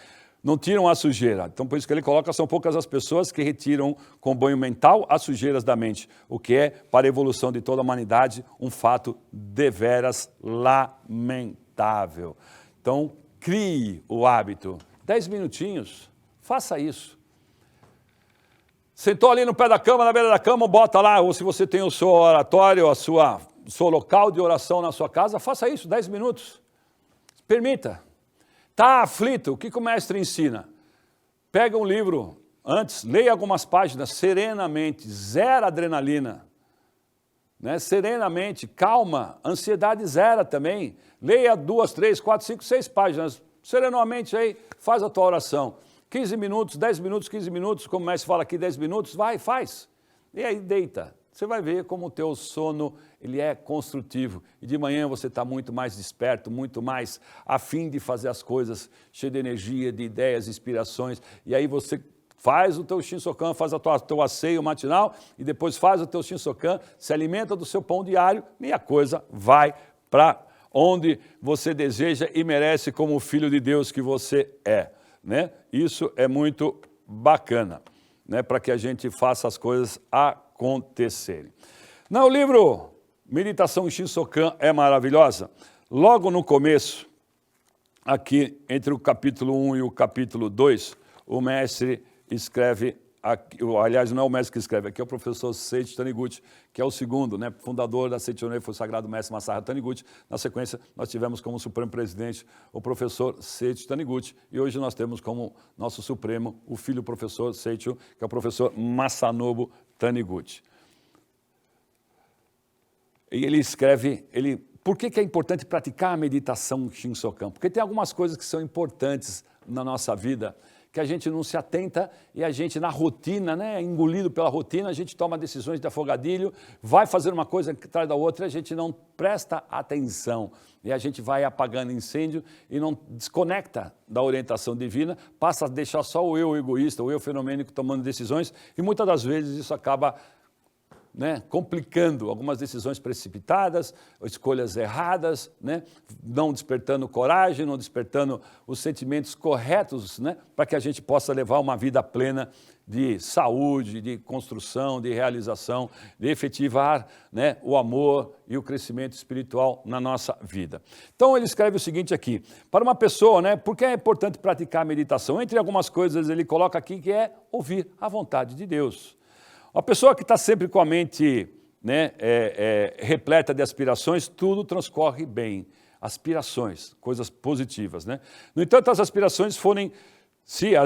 Não tiram a sujeira. Então, por isso que ele coloca, são poucas as pessoas que retiram com banho mental as sujeiras da mente, o que é, para a evolução de toda a humanidade, um fato deveras lamentável. Então, crie o hábito. 10 minutinhos, faça isso. Sentou ali no pé da cama, na beira da cama, bota lá, ou se você tem o seu oratório, o seu local de oração na sua casa, faça isso, 10 minutos. Permita. Está aflito, o que o mestre ensina? Pega um livro antes, leia algumas páginas serenamente, zero adrenalina. Né? Serenamente, calma, ansiedade zero também. Leia 2, 3, 4, 5, 6 páginas, serenamente aí, faz a tua oração. 15 minutos, 10 minutos, 15 minutos, como o mestre fala aqui, 10 minutos, vai, faz. E aí deita. Você vai ver como o teu sono ele é construtivo. E de manhã você está muito mais desperto, muito mais afim de fazer as coisas, cheio de energia, de ideias, inspirações. E aí você faz o teu Shinsokan, faz o teu asseio matinal e depois faz o teu Shinsokan, se alimenta do seu pão diário e a coisa vai para onde você deseja e merece como filho de Deus que você é. Né? Isso é muito bacana, né? Para que a gente faça as coisas acontecerem. No livro Meditação Shinsokan é maravilhosa. Logo no começo, aqui entre o capítulo 1 e o capítulo 2, o mestre escreve, aliás, não é o mestre que escreve, aqui é o professor Seiichi Taniguchi, que é o segundo, né, fundador da Seichonei, foi o sagrado mestre Masaharu Taniguchi. Na sequência, nós tivemos como supremo presidente o professor Seiichi Taniguchi, e hoje nós temos como nosso supremo o filho professor Seiichi, que é o professor Masanobu Taniguchi. E ele escreve, por que é importante praticar a meditação Shinsokan? Porque tem algumas coisas que são importantes na nossa vida, que a gente não se atenta e a gente na rotina, né, engolido pela rotina, a gente toma decisões de afogadilho, vai fazer uma coisa atrás da outra, a gente não presta atenção e a gente vai apagando incêndio e não desconecta da orientação divina, passa a deixar só o eu egoísta, o eu fenomênico tomando decisões e muitas das vezes isso acaba, né, complicando algumas decisões precipitadas, escolhas erradas, né, não despertando coragem, não despertando os sentimentos corretos, né, para que a gente possa levar uma vida plena de saúde, de construção, de realização, de efetivar, né, o amor e o crescimento espiritual na nossa vida. Então ele escreve o seguinte aqui, para uma pessoa, né, por que é importante praticar a meditação? Entre algumas coisas ele coloca aqui que é ouvir a vontade de Deus. Uma pessoa que está sempre com a mente, né, repleta de aspirações, tudo transcorre bem. Aspirações, coisas positivas. Né? No entanto, se as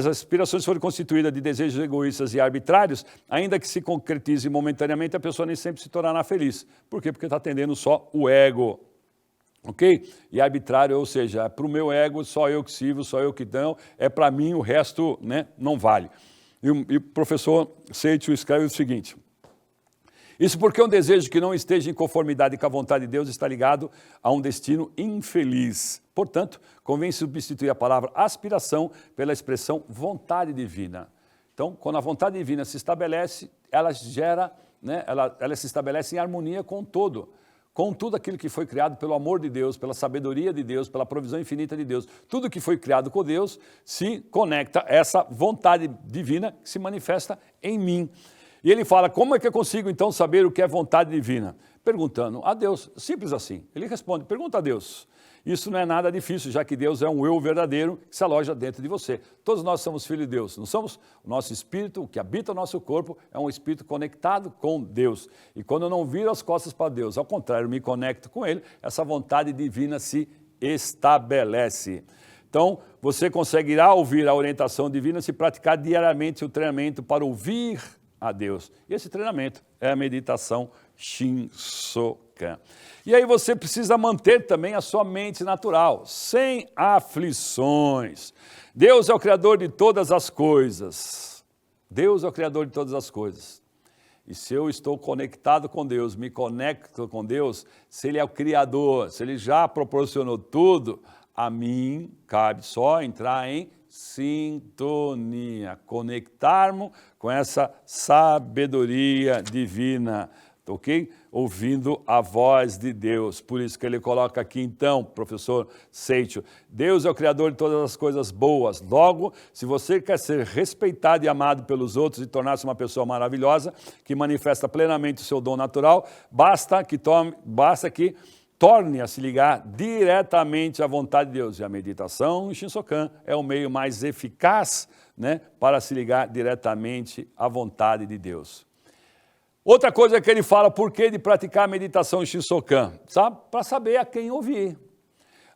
aspirações forem constituídas de desejos egoístas e arbitrários, ainda que se concretize momentaneamente, a pessoa nem sempre se tornará feliz. Por quê? Porque está atendendo só o ego. Ok? E arbitrário, ou seja, é para o meu ego, só eu que sirvo, só eu que dou, é para mim, o resto, né, não vale. E o professor Seiichi escreve o seguinte, isso porque um desejo que não esteja em conformidade com a vontade de Deus está ligado a um destino infeliz. Portanto, convém substituir a palavra aspiração pela expressão vontade divina. Então, quando a vontade divina se estabelece, ela gera, né, ela se estabelece em harmonia com o todo. Com tudo aquilo que foi criado pelo amor de Deus, pela sabedoria de Deus, pela provisão infinita de Deus. Tudo que foi criado com Deus se conecta a essa vontade divina que se manifesta em mim. E ele fala, como é que eu consigo então saber o que é vontade divina? Perguntando a Deus, simples assim. Ele responde, pergunta a Deus. Isso não é nada difícil, já que Deus é um eu verdadeiro que se aloja dentro de você. Todos nós somos filhos de Deus, não somos? O nosso espírito, o que habita o nosso corpo, é um espírito conectado com Deus. E quando eu não viro as costas para Deus, ao contrário, me conecto com Ele, essa vontade divina se estabelece. Então, você conseguirá ouvir a orientação divina se praticar diariamente o treinamento para ouvir a Deus. E esse treinamento é a meditação Shinsokan. E aí você precisa manter também a sua mente natural, sem aflições. Deus é o Criador de todas as coisas. Deus é o Criador de todas as coisas. E se eu estou conectado com Deus, me conecto com Deus, se Ele é o Criador, se Ele já proporcionou tudo, a mim cabe só entrar em sintonia, conectar-me com essa sabedoria divina, ok? Ouvindo a voz de Deus. Por isso que ele coloca aqui então, professor Seicho, Deus é o Criador de todas as coisas boas. Logo, se você quer ser respeitado e amado pelos outros e tornar-se uma pessoa maravilhosa, que manifesta plenamente o seu dom natural, basta que torne a se ligar diretamente à vontade de Deus. E a meditação em Shinsokan é o meio mais eficaz, né, para se ligar diretamente à vontade de Deus. Outra coisa que ele fala, por que de praticar a meditação em Shinsokan? Sabe? Para saber a quem ouvir.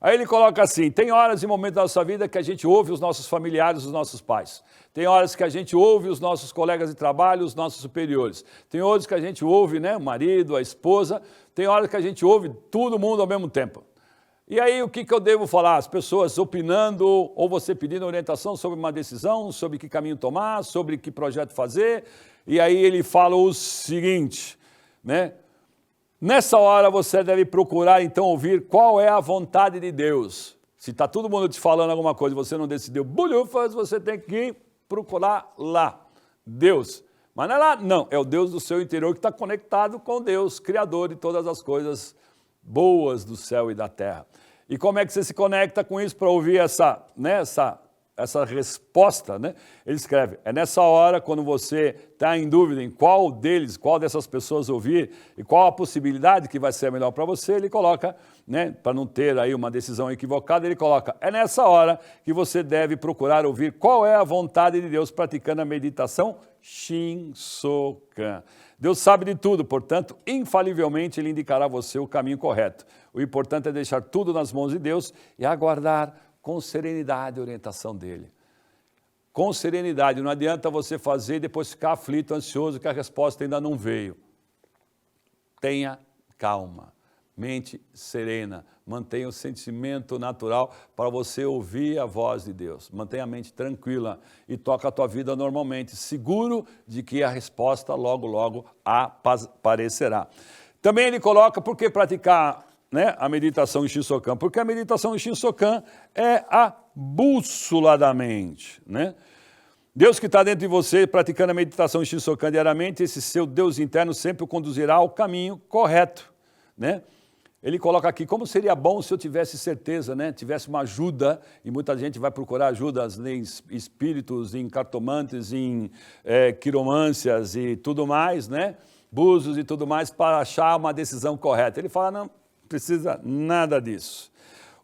Aí ele coloca assim, tem horas e momentos da nossa vida que a gente ouve os nossos familiares, os nossos pais. Tem horas que a gente ouve os nossos colegas de trabalho, os nossos superiores. Tem horas que a gente ouve, né, o marido, a esposa. Tem horas que a gente ouve todo mundo ao mesmo tempo. E aí o que eu devo falar? As pessoas opinando ou você pedindo orientação sobre uma decisão, sobre que caminho tomar, sobre que projeto fazer. E aí ele fala o seguinte, né? Nessa hora você deve procurar então ouvir qual é a vontade de Deus. Se está todo mundo te falando alguma coisa e você não decidiu, bulhufas, você tem que procurar lá, Deus. Mas não é lá, não, é o Deus do seu interior que está conectado com Deus, Criador de todas as coisas boas do céu e da terra. E como é que você se conecta com isso para ouvir essa resposta, né? Ele escreve, é nessa hora, quando você está em dúvida em qual dessas pessoas ouvir e qual a possibilidade que vai ser melhor para você, ele coloca, né, para não ter aí uma decisão equivocada, ele coloca, é nessa hora que você deve procurar ouvir qual é a vontade de Deus praticando a meditação Shinsokan. Deus sabe de tudo, portanto, infalivelmente ele indicará a você o caminho correto. O importante é deixar tudo nas mãos de Deus e aguardar com serenidade a orientação dele. Com serenidade, não adianta você fazer e depois ficar aflito, ansioso, que a resposta ainda não veio. Tenha calma, mente serena, mantenha o sentimento natural para você ouvir a voz de Deus. Mantenha a mente tranquila e toca a tua vida normalmente, seguro de que a resposta logo, logo aparecerá. Também ele coloca, por que praticar, né, a meditação em Shinsokan? Porque a meditação em Shinsokan é a bússola da mente, né? Deus que está dentro de você, praticando a meditação em Shinsokan diariamente, esse seu Deus interno sempre o conduzirá ao caminho correto, né? Ele coloca aqui, como seria bom se eu tivesse certeza, né? Tivesse uma ajuda, e muita gente vai procurar ajudas em espíritos, em cartomantes, em quiromâncias e tudo mais, né? Búzios e tudo mais, para achar uma decisão correta. Ele fala, não precisa nada disso.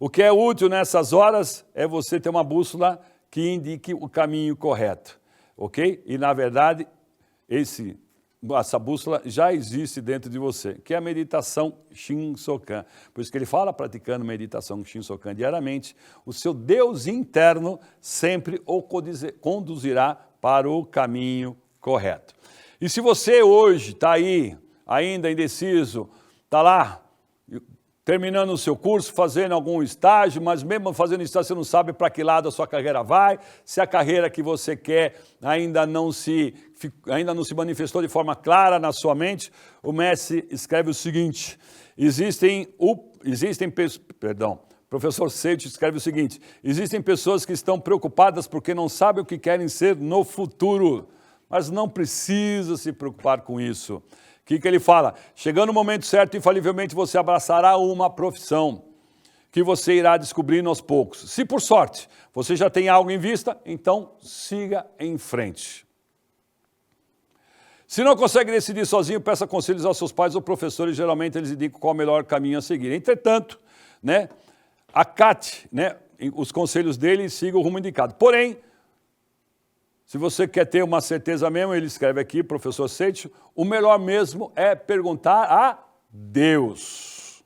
O que é útil nessas horas é você ter uma bússola que indique o caminho correto, ok? E, na verdade, essa bússola já existe dentro de você, que é a meditação Shinsokan. Por isso que ele fala, praticando meditação Shinsokan diariamente, o seu Deus interno sempre o conduzirá para o caminho correto. E se você hoje está aí, ainda indeciso, está lá, terminando o seu curso, fazendo algum estágio, mas mesmo fazendo estágio você não sabe para que lado a sua carreira vai, se a carreira que você quer ainda não se manifestou de forma clara na sua mente, o Messi escreve o seguinte, professor Seicho escreve o seguinte, existem pessoas que estão preocupadas porque não sabem o que querem ser no futuro, mas não precisa se preocupar com isso. O que ele fala? Chegando o momento certo, infalivelmente você abraçará uma profissão que você irá descobrindo aos poucos. Se por sorte você já tem algo em vista, então siga em frente. Se não consegue decidir sozinho, peça conselhos aos seus pais ou professores, geralmente eles indicam qual é o melhor caminho a seguir. Entretanto, né, acate, né, os conselhos dele e siga o rumo indicado. Porém, se você quer ter uma certeza mesmo, ele escreve aqui, professor Seicho, o melhor mesmo é perguntar a Deus.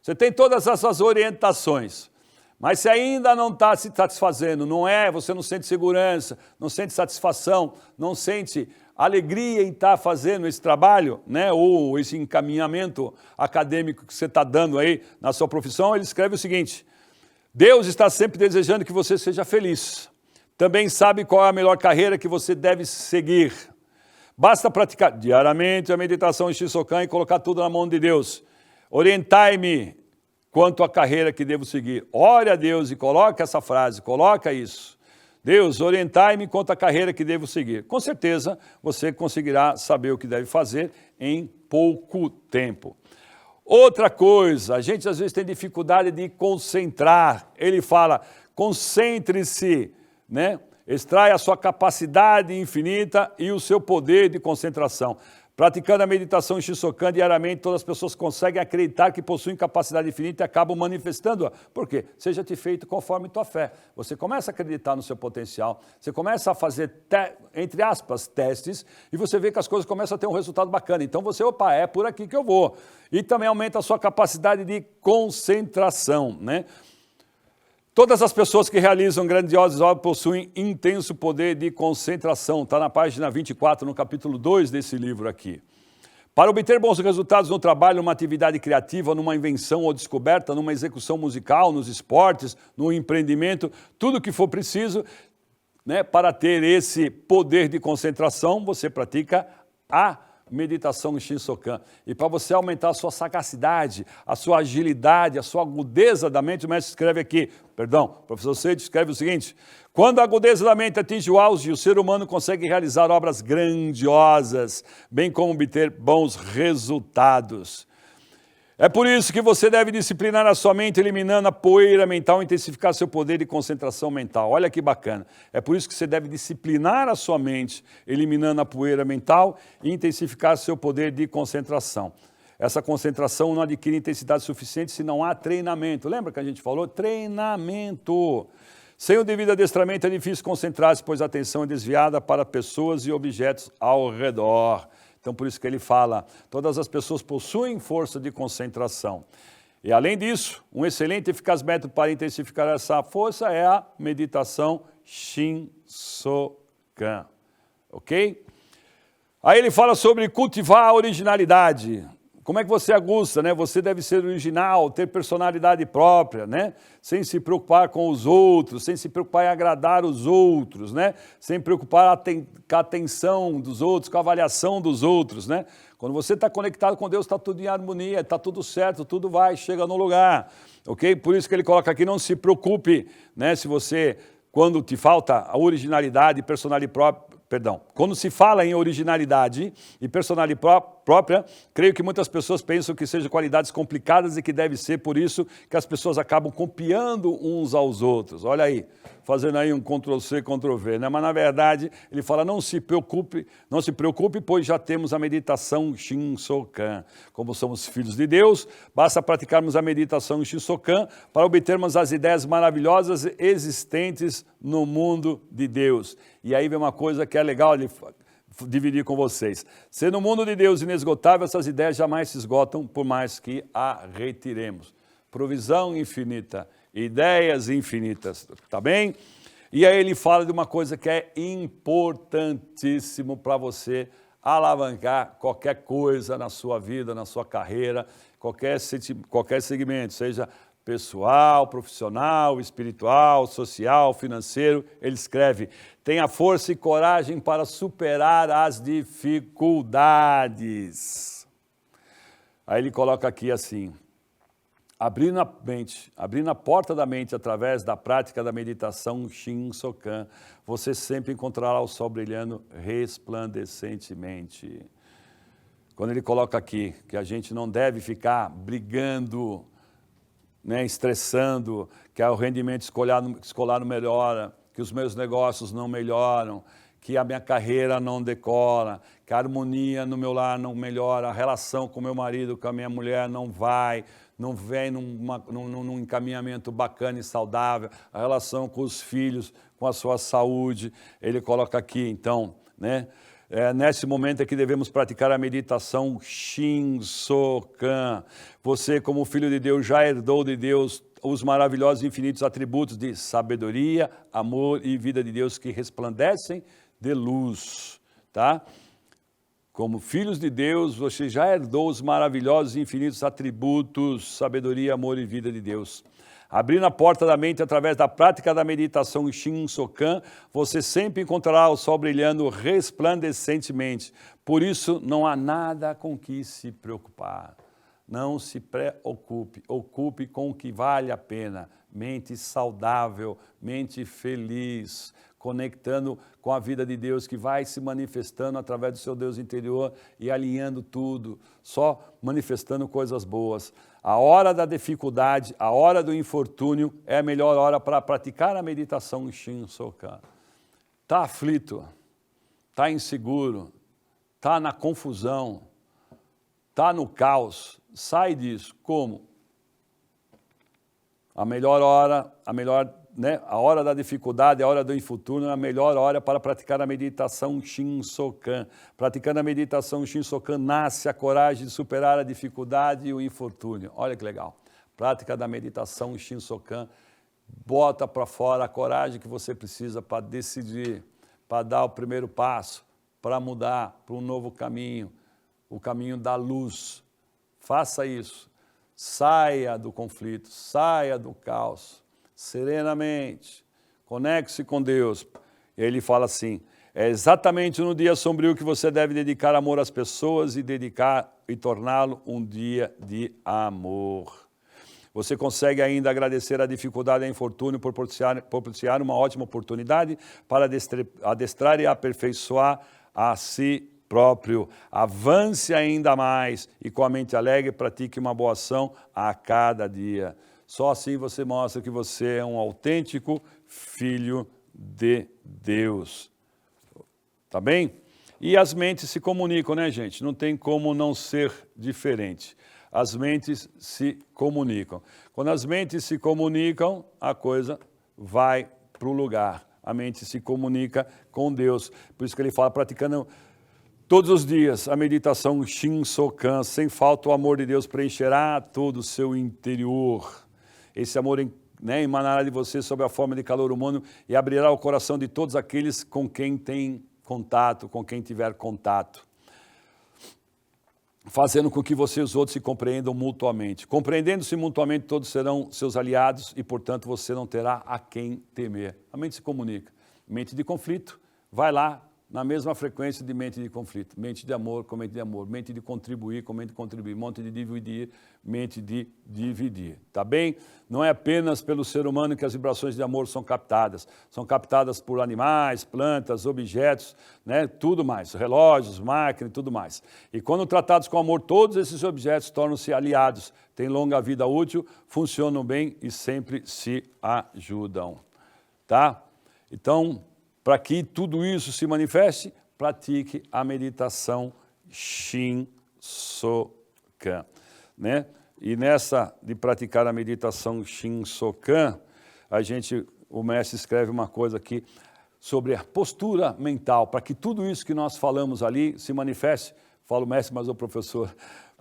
Você tem todas essas orientações, mas se ainda não está se satisfazendo, você não sente segurança, não sente satisfação, não sente alegria em estar fazendo esse trabalho, né, ou esse encaminhamento acadêmico que você está dando aí na sua profissão, ele escreve o seguinte: Deus está sempre desejando que você seja feliz. Também sabe qual é a melhor carreira que você deve seguir. Basta praticar diariamente a meditação em Shinsokan e colocar tudo na mão de Deus. Orientai-me quanto à carreira que devo seguir. Ore a Deus e coloca essa frase, coloca isso. Deus, orientai-me quanto à carreira que devo seguir. Com certeza, você conseguirá saber o que deve fazer em pouco tempo. Outra coisa, a gente às vezes tem dificuldade de concentrar. Ele fala, concentre-se, né? Extrai a sua capacidade infinita e o seu poder de concentração. Praticando a meditação em Shinsokan diariamente, todas as pessoas conseguem acreditar que possuem capacidade infinita e acabam manifestando-a. Por quê? Seja-te feito conforme tua fé. Você começa a acreditar no seu potencial, você começa a fazer, entre aspas, testes, e você vê que as coisas começam a ter um resultado bacana. Então você, opa, é por aqui que eu vou. E também aumenta a sua capacidade de concentração, né? Todas as pessoas que realizam grandiosas obras possuem intenso poder de concentração. Está na página 24, no capítulo 2 desse livro aqui. Para obter bons resultados no trabalho, numa atividade criativa, numa invenção ou descoberta, numa execução musical, nos esportes, no empreendimento, tudo que for preciso, né, para ter esse poder de concentração, você pratica a meditação em Shinsokan. E para você aumentar a sua sagacidade, a sua agilidade, a sua agudeza da mente, o mestre escreve aqui, o professor Sede escreve o seguinte: quando a agudeza da mente atinge o auge, o ser humano consegue realizar obras grandiosas, bem como obter bons resultados. É por isso que você deve disciplinar a sua mente, eliminando a poeira mental e intensificar seu poder de concentração mental. Olha que bacana. É por isso que você deve disciplinar a sua mente, eliminando a poeira mental e intensificar seu poder de concentração. Essa concentração não adquire intensidade suficiente se não há treinamento. Lembra que a gente falou? Treinamento. Sem o devido adestramento é difícil concentrar-se, pois a atenção é desviada para pessoas e objetos ao redor. Então, por isso que ele fala, todas as pessoas possuem força de concentração. E, além disso, um excelente e eficaz método para intensificar essa força é a meditação Shinsokan. Ok? Aí ele fala sobre cultivar a originalidade. Como é que você aguça, né? Você deve ser original, ter personalidade própria, né? Sem se preocupar com os outros, sem se preocupar em agradar os outros, né? Sem preocupar com a atenção dos outros, com a avaliação dos outros, né? Quando você está conectado com Deus, está tudo em harmonia, está tudo certo, tudo vai, chega no lugar, ok? Por isso que ele coloca aqui, não se preocupe, né? Se você, quando te falta a originalidade e personalidade própria, quando se fala em originalidade e personalidade própria, creio que muitas pessoas pensam que sejam qualidades complicadas e que deve ser por isso que as pessoas acabam copiando uns aos outros. Olha aí, fazendo aí um Ctrl+C, Ctrl+V, né? Mas na verdade ele fala, não se preocupe, pois já temos a meditação Shinsokan. Como somos filhos de Deus, basta praticarmos a meditação Shinsokan para obtermos as ideias maravilhosas existentes no mundo de Deus. E aí vem uma coisa que é legal de dividir com vocês. Ser no mundo de Deus inesgotável, essas ideias jamais se esgotam, por mais que a retiremos. Provisão infinita, ideias infinitas, tá bem? E aí ele fala de uma coisa que é importantíssimo para você alavancar qualquer coisa na sua vida, na sua carreira, qualquer segmento, seja pessoal, profissional, espiritual, social, financeiro. Ele escreve, tenha força e coragem para superar as dificuldades. Aí ele coloca aqui assim, abrindo a porta da mente através da prática da meditação Shinsokan, você sempre encontrará o sol brilhando resplandecentemente. Quando ele coloca aqui que a gente não deve ficar brigando, né, estressando, que o rendimento escolar não melhora, que os meus negócios não melhoram, que a minha carreira não decola, que a harmonia no meu lar não melhora, a relação com meu marido, com a minha mulher não vem num encaminhamento bacana e saudável, a relação com os filhos, com a sua saúde. Ele coloca aqui, então, né? Nesse momento é que devemos praticar a meditação Shinsokan. Você, como filho de Deus, já herdou de Deus os maravilhosos e infinitos atributos de sabedoria, amor e vida de Deus que resplandecem de luz, tá? Como filhos de Deus, você já herdou os maravilhosos e infinitos atributos, sabedoria, amor e vida de Deus. Abrindo a porta da mente através da prática da meditação Shin-Sokan, você sempre encontrará o sol brilhando resplandescentemente. Por isso, não há nada com que se preocupar. Não se preocupe, ocupe com o que vale a pena. Mente saudável, mente feliz, conectando com a vida de Deus que vai se manifestando através do seu Deus interior e alinhando tudo, só manifestando coisas boas. A hora da dificuldade, a hora do infortúnio é a melhor hora para praticar a meditação Shin-Sokan. Está aflito, está inseguro, está na confusão, está no caos, sai disso. Como? A melhor hora, a hora da dificuldade, a hora do infortúnio é a melhor hora para praticar a meditação Shin-Sokan. Praticando a meditação Shin-Sokan, nasce a coragem de superar a dificuldade e o infortúnio. Olha que legal. Prática da meditação Shin-Sokan, bota para fora a coragem que você precisa para decidir, para dar o primeiro passo, para mudar para um novo caminho, o caminho da luz. Faça isso. Saia do conflito, saia do caos, serenamente, conecte-se com Deus. E ele fala assim, é exatamente no dia sombrio que você deve dedicar amor às pessoas e torná-lo um dia de amor. Você consegue ainda agradecer a dificuldade e a infortúnio por propiciar uma ótima oportunidade para adestrar e aperfeiçoar a si próprio. Avance ainda mais e com a mente alegre pratique uma boa ação a cada dia. Só assim você mostra que você é um autêntico filho de Deus. Tá bem? E as mentes se comunicam, né, gente? Não tem como não ser diferente. As mentes se comunicam. Quando as mentes se comunicam, a coisa vai para o lugar. A mente se comunica com Deus. Por isso que ele fala, praticando todos os dias a meditação Shin-Sokan, sem falta o amor de Deus preencherá todo o seu interior. Esse amor emanará de você sob a forma de calor humano e abrirá o coração de todos aqueles com quem tem contato, com quem tiver contato, fazendo com que você e os outros se compreendam mutuamente. Compreendendo-se mutuamente, todos serão seus aliados e, portanto, você não terá a quem temer. A mente se comunica. Mente de conflito, vai lá, na mesma frequência de mente de conflito, mente de amor com mente de amor, mente de contribuir com mente de contribuir, mente de dividir, mente de dividir, tá bem? Não é apenas pelo ser humano que as vibrações de amor são captadas por animais, plantas, objetos, né? Tudo mais, relógios, máquinas e tudo mais. E quando tratados com amor, todos esses objetos tornam-se aliados, têm longa vida útil, funcionam bem e sempre se ajudam, tá? Então, para que tudo isso se manifeste, pratique a meditação Shin-Sokan, né? E nessa de praticar a meditação Shin-Sokan, o mestre escreve uma coisa aqui sobre a postura mental, para que tudo isso que nós falamos ali se manifeste. Fala o mestre, mas o professor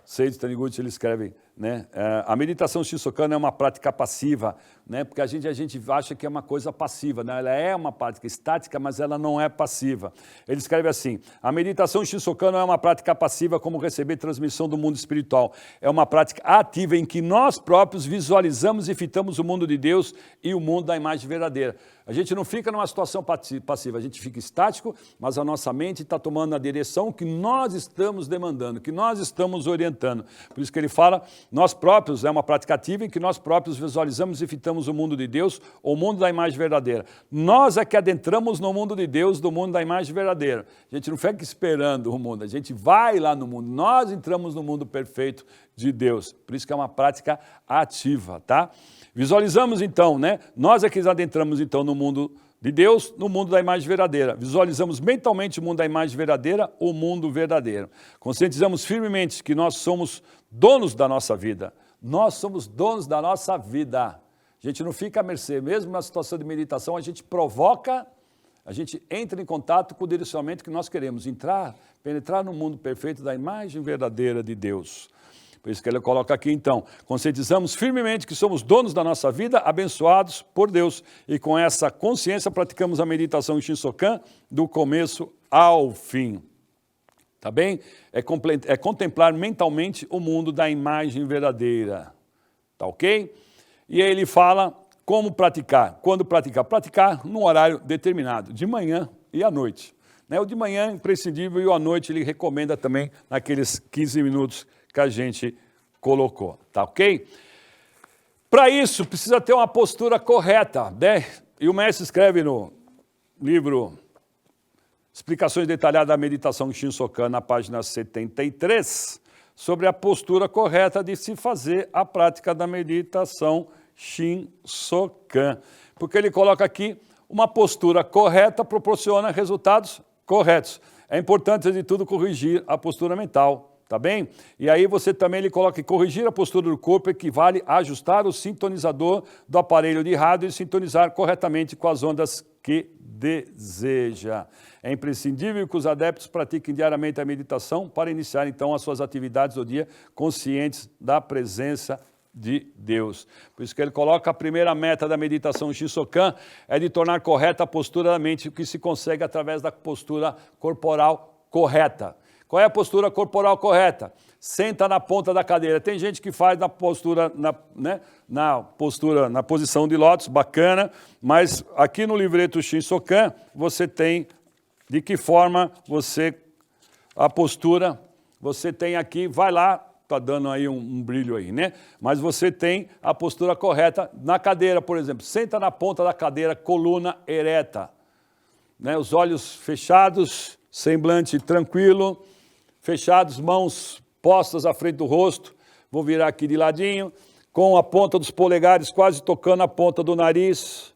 Seiji Taniguchi, ele escreve, né? A meditação Shin-Sokan é uma prática passiva, né? Porque a gente acha que é uma coisa passiva, né? Ela é uma prática estática, mas ela não é passiva. Ele escreve assim, a meditação Shin-Sokan não é uma prática passiva como receber transmissão do mundo espiritual. É uma prática ativa em que nós próprios visualizamos e fitamos o mundo de Deus e o mundo da imagem verdadeira. A gente não fica numa situação passiva, a gente fica estático, mas a nossa mente está tomando a direção que nós estamos demandando, que nós estamos orientando. Por isso que ele fala, nós próprios, é uma prática ativa em que nós próprios visualizamos e fitamos o mundo de Deus, o mundo da imagem verdadeira. Nós é que adentramos no mundo de Deus, do mundo da imagem verdadeira. A gente não fica esperando o mundo, a gente vai lá no mundo, nós entramos no mundo perfeito de Deus. Por isso que é uma prática ativa, tá? Visualizamos então, né? Nós é que adentramos então no mundo de Deus, no mundo da imagem verdadeira. Visualizamos mentalmente o mundo da imagem verdadeira, o mundo verdadeiro. Conscientizamos firmemente que nós somos donos da nossa vida. Nós somos donos da nossa vida. A gente não fica à mercê, mesmo na situação de meditação, a gente provoca, a gente entra em contato com o direcionamento que nós queremos, penetrar no mundo perfeito da imagem verdadeira de Deus. Por isso que ele coloca aqui, então, conscientizamos firmemente que somos donos da nossa vida, abençoados por Deus. E com essa consciência praticamos a meditação Shin-Sokan do começo ao fim. Tá bem? É contemplar mentalmente o mundo da imagem verdadeira. Tá ok? E aí ele fala como praticar. Quando praticar? Praticar num horário determinado, de manhã e à noite. Né? O de manhã é imprescindível e o à noite ele recomenda também naqueles 15 minutos que a gente colocou. Tá ok? Para isso, precisa ter uma postura correta, né? E o mestre escreve no livro Explicações detalhadas da meditação Shinsokan, na página 73, sobre a postura correta de se fazer a prática da meditação Shinsokan. Porque ele coloca aqui, uma postura correta proporciona resultados corretos. É importante, antes de tudo, corrigir a postura mental, tá bem? E aí você também ele coloca que corrigir a postura do corpo equivale a ajustar o sintonizador do aparelho de rádio e sintonizar corretamente com as ondas que deseja. É imprescindível que os adeptos pratiquem diariamente a meditação para iniciar, então, as suas atividades do dia conscientes da presença de Deus. Por isso que ele coloca a primeira meta da meditação Shinsokan é de tornar correta a postura da mente, o que se consegue através da postura corporal correta. Qual é a postura corporal correta? Senta na ponta da cadeira. Tem gente que faz na postura, na posição de lótus, bacana, mas aqui no livreto Shinsokan você tem de que forma a postura, você tem aqui, vai lá, está dando aí um brilho aí, né? Mas você tem a postura correta na cadeira, por exemplo. Senta na ponta da cadeira, coluna ereta, né? Os olhos fechados, semblante tranquilo, fechados, mãos postas à frente do rosto, vou virar aqui de ladinho, com a ponta dos polegares quase tocando a ponta do nariz,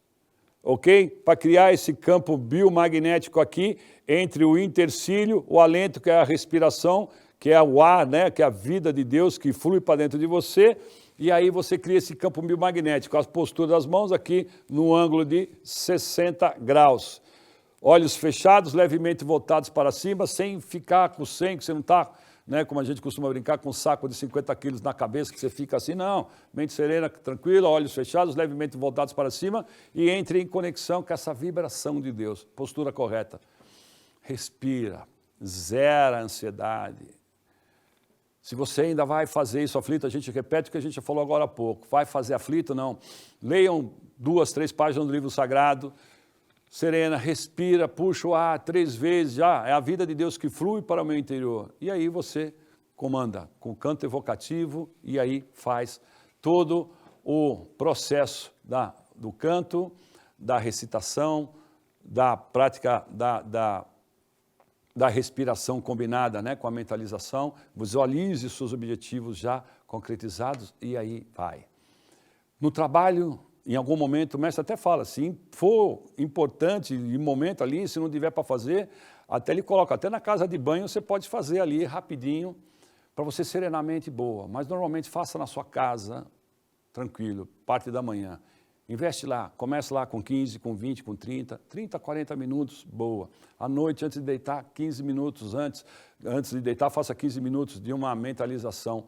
ok? Para criar esse campo biomagnético aqui, entre o intercílio, o alento, que é a respiração, que é o ar, né? Que é a vida de Deus que flui para dentro de você, e aí você cria esse campo biomagnético, as posturas das mãos aqui no ângulo de 60 graus. Olhos fechados, levemente voltados para cima, sem ficar com o senho, que você não está, né, como a gente costuma brincar, com um saco de 50 quilos na cabeça, que você fica assim, não. Mente serena, tranquila, olhos fechados, levemente voltados para cima e entre em conexão com essa vibração de Deus. Postura correta. Respira, zera a ansiedade. Se você ainda vai fazer isso aflito, a gente repete o que a gente já falou agora há pouco. Vai fazer aflito? Não. Leiam 2, 3 páginas do livro sagrado. Serena, respira, puxa o ar 3 vezes, já é a vida de Deus que flui para o meu interior. E aí você comanda com canto evocativo e aí faz todo o processo do canto, da recitação, da prática da respiração combinada, né, com a mentalização. Visualize seus objetivos já concretizados e aí vai. No trabalho, em algum momento, o mestre até fala, se for importante, em momento ali, se não tiver para fazer, até ele coloca, até na casa de banho você pode fazer ali rapidinho, para você serenamente boa. Mas normalmente faça na sua casa, tranquilo, parte da manhã. Investe lá, comece lá com 15, com 20, com 30, 40 minutos, boa. À noite, antes de deitar, 15 minutos antes de deitar, faça 15 minutos de uma mentalização,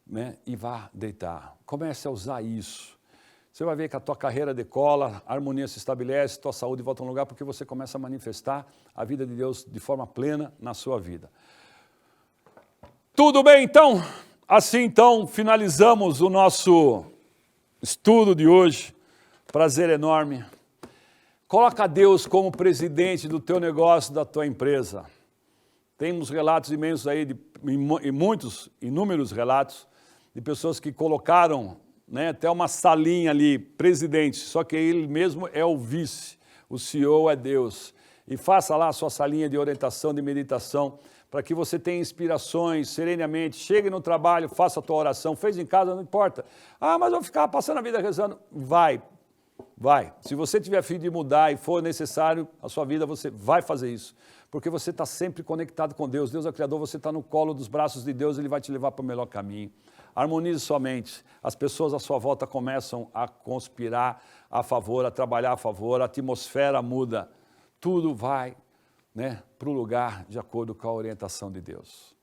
né, e vá deitar. Comece a usar isso. Você vai ver que a tua carreira decola, a harmonia se estabelece, tua saúde volta a um lugar, porque você começa a manifestar a vida de Deus de forma plena na sua vida. Tudo bem, então? Assim, então, finalizamos o nosso estudo de hoje. Prazer enorme. Coloca Deus como presidente do teu negócio, da tua empresa. Temos relatos imensos aí, inúmeros relatos, de pessoas que colocaram, né, até uma salinha ali, presidente, só que ele mesmo é o vice, o CEO é Deus. E faça lá a sua salinha de orientação, de meditação, para que você tenha inspirações serenamente, chegue no trabalho, faça a tua oração, fez em casa, não importa. Ah, mas eu vou ficar passando a vida rezando. Vai. Se você tiver fim de mudar e for necessário a sua vida, você vai fazer isso. Porque você está sempre conectado com Deus. Deus é o Criador, você está no colo dos braços de Deus, Ele vai te levar para o melhor caminho. Harmonize sua mente. As pessoas à sua volta começam a conspirar a favor, a trabalhar a favor, a atmosfera muda. Tudo vai, né, para o lugar de acordo com a orientação de Deus.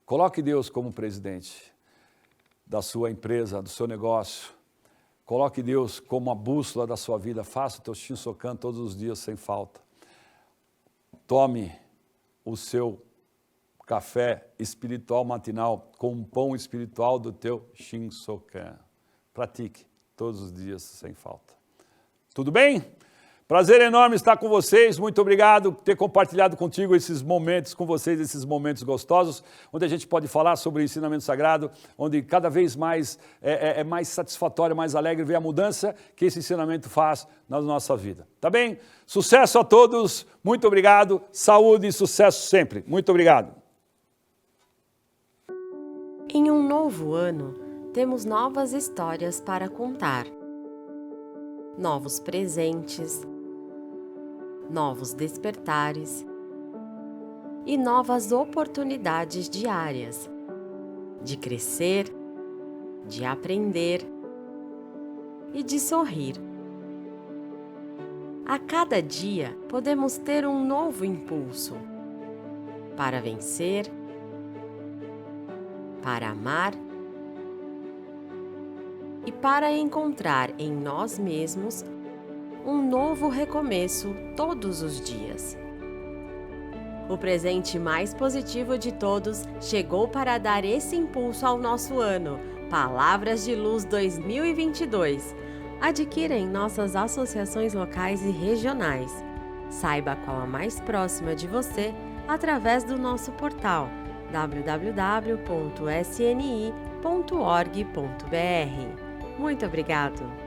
Coloque Deus como presidente da sua empresa, do seu negócio. Coloque Deus como a bússola da sua vida. Faça o teu Shinsokan todos os dias sem falta. Tome o seu café espiritual matinal com um pão espiritual do teu Shinsokan. Pratique todos os dias sem falta. Tudo bem? Prazer enorme estar com vocês, muito obrigado por ter compartilhado contigo esses momentos, com vocês, esses momentos gostosos, onde a gente pode falar sobre o ensinamento sagrado, onde cada vez mais é mais satisfatório, mais alegre ver a mudança que esse ensinamento faz na nossa vida. Tá bem? Sucesso a todos, muito obrigado, saúde e sucesso sempre. Muito obrigado. Em um novo ano, temos novas histórias para contar. Novos presentes, novos despertares e novas oportunidades diárias de crescer, de aprender e de sorrir. A cada dia podemos ter um novo impulso para vencer, para amar e para encontrar em nós mesmos um novo recomeço todos os dias. O presente mais positivo de todos chegou para dar esse impulso ao nosso ano. Palavras de Luz 2022. Adquira em nossas associações locais e regionais. Saiba qual a mais próxima de você através do nosso portal www.sni.org.br. Muito obrigado!